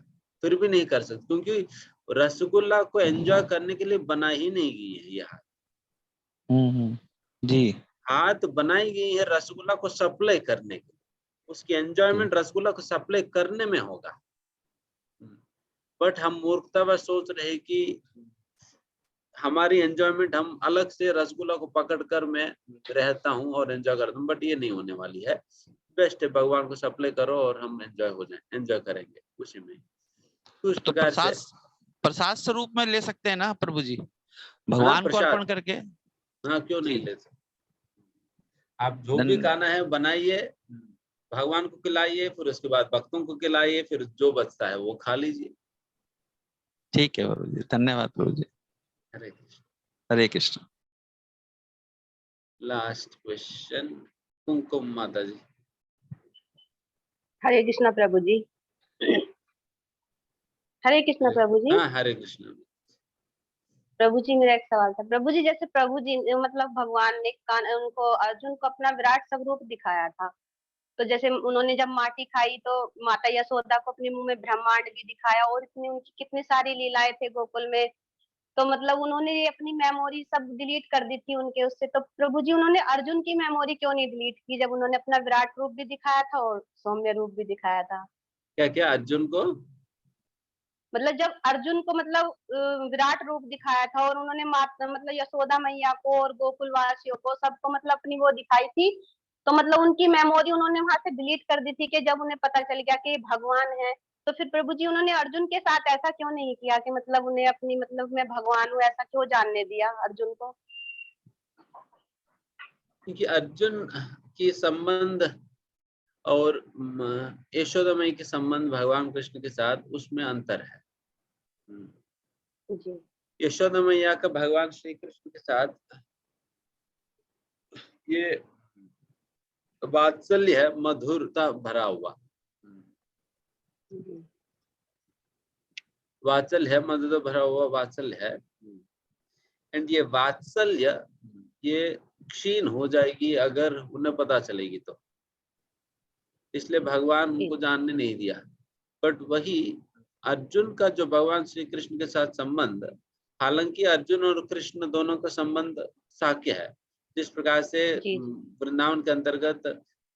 फिर भी नहीं कर सकती, क्योंकि रसगुल्ला को एंजॉय करने के लिए बना ही नहीं गई है ये हाथ। जी, हाथ बनाई गई है रसगुल्ला को सप्लाई करने के, उसकी एंजॉयमेंट रसगुल्ला को सप्लाई करने में होगा। बट हम मूर्खतावश सोच रहे कि हमारी एंजॉयमेंट हम अलग से रसगुल्ला को पकड़कर मैं रहता हूँ और एंजॉय करता हूँ, बट ये नहीं होने वाली है। बेस्ट है भगवान को सप्लाई करो और हम एंजॉय हो जाए, एंजॉय करेंगे उसी में। तो इस प्रकार से प्रसाद स्वरूप में ले सकते हैं ना प्रभु जी, भगवान को अर्पण करके। हाँ, क्यों नहीं ले सकते? आप जो भी खाना है बनाइए, भगवान को खिलाइए, फिर उसके बाद भक्तों को खिलाइए, फिर जो बचता है वो खा लीजिए। ठीक है प्रभु जी, धन्यवाद प्रभु जी। हरे कृष्ण। हरे कृष्ण। लास्ट क्वेश्चन कुमकुम माता जी। हरे कृष्णा प्रभु जी। हरे कृष्णा प्रभु जी। हाँ, हरे कृष्ण। प्रभु जी मेरा एक सवाल था प्रभु जी, जैसे प्रभु जी मतलब भगवान ने उनको अर्जुन को अपना विराट स्वरूप दिखाया था, तो जैसे उन्होंने जब माटी खाई तो माता यशोदा को अपने मुंह में ब्रह्मांड भी दिखाया, और इतनी उनकी कितनी सारी लीलाएं थे गोकुल में, तो मतलब उन्होंने ये अपनी मेमोरी सब डिलीट कर दी थी उनके उससे, तो प्रभु जी उन्होंने अर्जुन की मेमोरी क्यों नहीं डिलीट की, जब उन्होंने अपना विराट रूप भी दिखाया था और सौम्य रूप भी दिखाया था। क्या क्या अर्जुन को? मतलब जब अर्जुन को मतलब विराट रूप दिखाया था और उन्होंने माता मतलब यशोदा मैया को और गोकुल वासियों को सबको मतलब अपनी वो दिखाई थी, तो मतलब उनकी मेमोरी उन्होंने वहां से डिलीट कर दी थी कि जब उन्हें पता चल गया कि ये भगवान है, तो फिर प्रभु जी उन्होंने अर्जुन के साथ ऐसा क्यों नहीं किया कि मतलब उन्हें अपनी मतलब मैं भगवान हूँ ऐसा क्यों जानने दिया अर्जुन को। क्योंकि अर्जुन की संबंध और यशोदा माई के संबंध भगवान कृष्ण के साथ उसमें अंतर है। जी यशोदा मैया का भगवान श्री कृष्ण के साथ ये वात्सल्य है, मधुरता भरा हुआ वात्सल्य है, मधुरता भरा हुआ वात्सल्य है। एंड ये वात्सल्य ये क्षीण हो जाएगी अगर उन्हें पता चलेगी तो, इसलिए भगवान उनको जानने नहीं दिया। बट वही अर्जुन का जो भगवान श्री कृष्ण के साथ संबंध, हालांकि अर्जुन और कृष्ण दोनों का संबंध साख्य है, जिस प्रकार से वृंदावन के अंतर्गत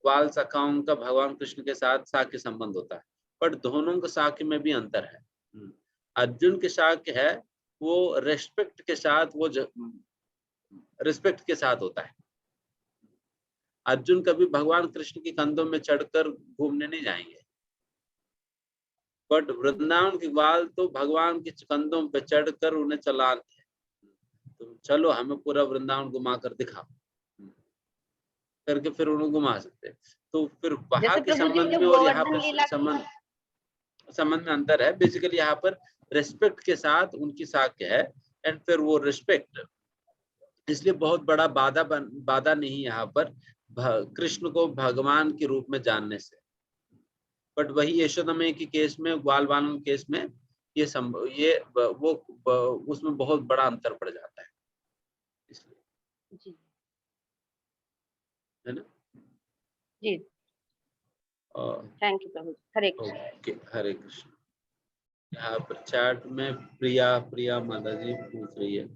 बाल सखाओं का भगवान कृष्ण के साथ साख्य संबंध होता है, बट दोनों के साख्य में भी अंतर है। अर्जुन के साख्य है वो रेस्पेक्ट के साथ, वो रिस्पेक्ट के साथ होता है। अर्जुन कभी भगवान कृष्ण के कंधों में चढ़कर घूमने नहीं जाएंगे, बट वृंदावन के ग्वाल तो भगवान के कंधों पे चढ़कर उन्हें चलाते हैं, तो चलो हमें पूरा वृंदावन घुमा कर दिखाओ करके फिर उन्हें घुमा सकते हैं। तो फिर वहां के संबंध में और यहाँ पे संबंध में अंतर है। बेसिकली यहाँ पर रिस्पेक्ट के साथ उनकी साख्य है, एंड फिर वो रिस्पेक्ट इसलिए बहुत बड़ा बाधा नहीं यहाँ पर कृष्ण को भगवान के रूप में जानने से। बट वही यशोदा मैया के केस में, ग्वाल बालों के केस में ये वो उसमें बहुत बड़ा अंतर पड़ जाता है, इसलिए है ना जी। थैंक यू प्रभु। हरे कृष्ण। हरे कृष्ण। यहाँ पर चैट में प्रिया माता जी पूछ रही है,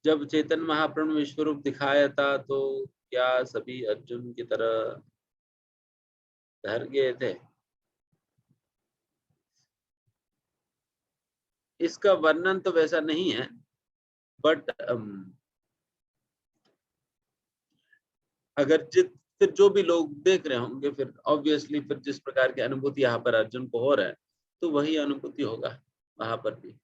जब चैतन्य महाप्रभु ने विश्व रूप दिखाया था तो क्या सभी अर्जुन की तरह डर गए थे? इसका वर्णन तो वैसा नहीं है, बट अगर फिर जो भी लोग देख रहे होंगे, फिर ऑब्वियसली फिर जिस प्रकार की अनुभूति यहाँ पर अर्जुन को हो रहा है, तो वही अनुभूति होगा वहां पर भी,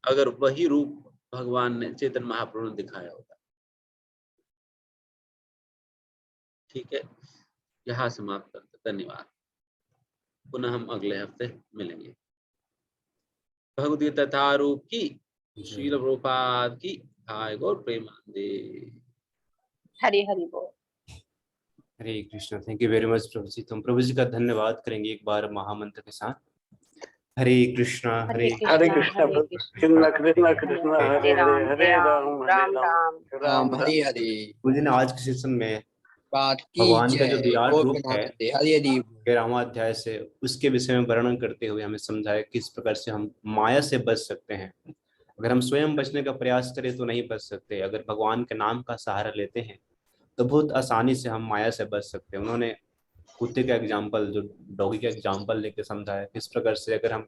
अगर वही रूप भगवान ने चैतन्य महाप्रभु ने दिखाया होगा। ठीक है, यहाँ समाप्त करते। धन्यवाद। पुनः हम अगले हफ्ते मिलेंगे। भगवद गीता यथारूप की, श्रील प्रभुपाद की, हाय गौर प्रेमानंदे। हरि हरि बोल। Hare Krishna. Thank you very much प्रभु जी। तुम प्रभु जी का धन्यवाद करेंगे एक बार महामंत्र के साथ। हरे कृष्णा हरे कृष्णा कृष्ण कृष्ण कृष्ण हरे हरे हरे राम राम हरे हरे। मुझे ना आज के सेशन में भगवान का जो विराट रूप है 13वां अध्याय से, उसके विषय में वर्णन करते हुए हमें समझाया किस प्रकार से हम माया से बच सकते हैं। अगर हम स्वयं बचने का प्रयास करें तो नहीं बच सकते, अगर भगवान के नाम का सहारा लेते हैं तो बहुत आसानी से हम माया से बच सकते हैं। उन्होंने कुत्ते का एग्जाम्पल, जो डॉगी का एग्जाम्पल लेके समझाया किस प्रकार से अगर हम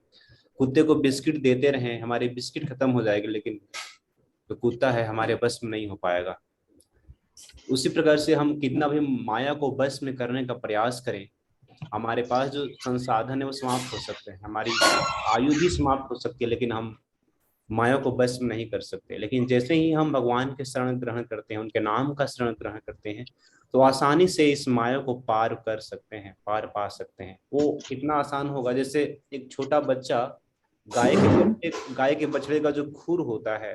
कुत्ते को बिस्किट देते रहें, हमारी बिस्किट खत्म हो जाएगी, लेकिन जो कुत्ता है हमारे बस में नहीं हो पाएगा। उसी प्रकार से हम कितना भी माया को बस में करने का प्रयास करें, हमारे पास जो संसाधन है वो समाप्त हो सकते हैं, हमारी आयु भी समाप्त हो सकती है, लेकिन हम माया को बस में नहीं कर सकते। लेकिन जैसे ही हम भगवान के शरण ग्रहण करते हैं, उनके नाम का शरण ग्रहण करते हैं, तो आसानी से इस माया को पार कर सकते हैं, पार पा सकते हैं। वो इतना आसान होगा जैसे एक छोटा बच्चा गाय के बछड़े का जो खुर होता है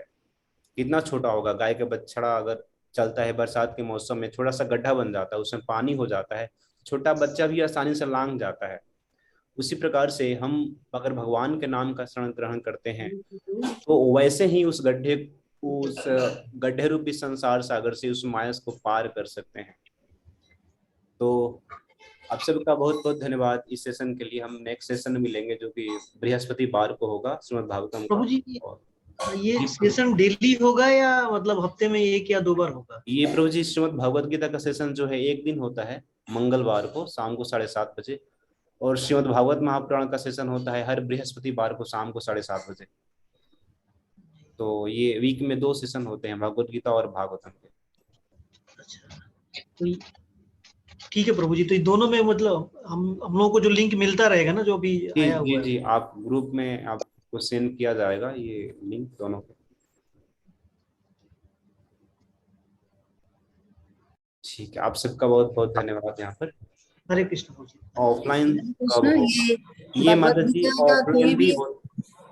कितना छोटा होगा। गाय का बछड़ा अगर चलता है बरसात के मौसम में, थोड़ा सा गड्ढा बन जाता है, उसमें पानी हो जाता है, छोटा बच्चा भी आसानी से लांघ जाता है। उसी प्रकार से हम अगर भगवान के नाम का शरण ग्रहण करते हैं तो वैसे ही उस गड्ढे रूपी संसार सागर से उस माया को पार कर सकते हैं। तो आप सबका बहुत बहुत धन्यवाद इस सेशन के लिए। हम नेक्स्ट सेशन में मिलेंगे जो कि बृहस्पतिवार को होगा श्रीमद् भागवतम प्रभु जी का। ये सेशन डेली होगा या मतलब हफ्ते में 1 या 2 बार होगा? ये प्रभु जी श्रीमद् भगवत गीता का सेशन जो है 1 दिन होता है मंगलवार को शाम को 7:30 बजे, और श्रीमद् भागवत महापुराण का सेशन होता है हर बृहस्पतिवार को शाम को 7:30 बजे। तो ये वीक में 2 सेशन होते हैं, भगवत गीता और भागवतम के। अच्छा, तो ठीक है प्रभु जी, तो दोनों में मतलब हम लोगों को जो लिंक मिलता रहेगा ना, जो भी आया हुआ है। जी, आप ग्रुप में आपको सेंड किया जाएगा ये लिंक दोनों पे। ठीक है, आप सबका बहुत बहुत धन्यवाद। यहाँ पर हरे कृष्ण प्रभु जी। ऑफलाइन ये मदद जी ऑफलाइन भी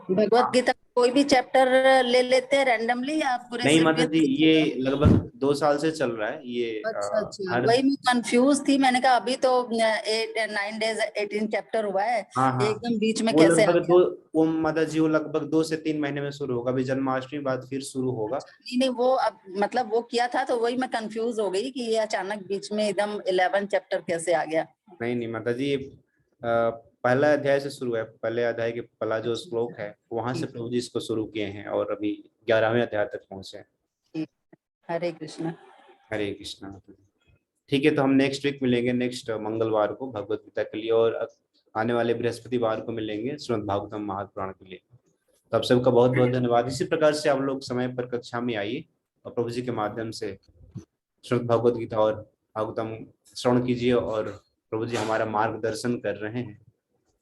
भगवत गीता कोई भी चैप्टर ले लेते हैं रैंडमली या पूरे? नहीं माता जी, ये लगभग 2 साल से चल रहा है ये। अच्छा, वही मैं कंफ्यूज थी, मैंने कहा अभी तो 9 डेज 18 चैप्टर हुआ है। हाँ। एकदम बीच में वो कैसे लगभग वो माता जी वो लगभग 2 से 3 महीने में शुरू होगा, अभी जन्माष्टमी बाद फिर शुरू होगा। नहीं, वो अब मतलब वो किया था तो वही मैं कंफ्यूज हो गई कि ये अचानक बीच में एकदम 11 चैप्टर कैसे आ गया। नहीं माता जी, पहला अध्याय से शुरू है, पहले अध्याय के पहला जो श्लोक है वहां से प्रभु जी इसको शुरू किए हैं और अभी 11वें अध्याय तक पहुंचे हैं। हरे कृष्णा। हरे कृष्णा। ठीक है, तो हम नेक्स्ट वीक मिलेंगे, नेक्स्ट मंगलवार को भगवत गीता के लिए, और आने वाले बृहस्पतिवार को मिलेंगे श्रीमद् भागवतम महापुराण के लिए। तो आप सबका बहुत बहुत धन्यवाद। इसी प्रकार से आप लोग समय पर कक्षा में आइए और प्रभु जी के माध्यम से श्रीमद् भगवत गीता और भागवतम श्रवण कीजिए, और प्रभु जी हमारा मार्गदर्शन कर रहे हैं,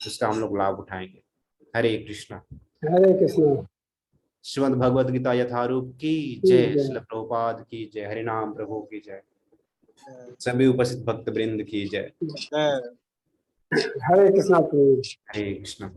उसका हम लोग लाभ उठाएंगे। हरे कृष्णा। हरे कृष्णा। श्रीमद् भगवत गीता यथारूप की जय। श्रील प्रभुपाद की जय। हरि नाम प्रभु की जय। सभी उपस्थित भक्त वृंद की जय। हरे कृष्णा। हरे कृष्णा।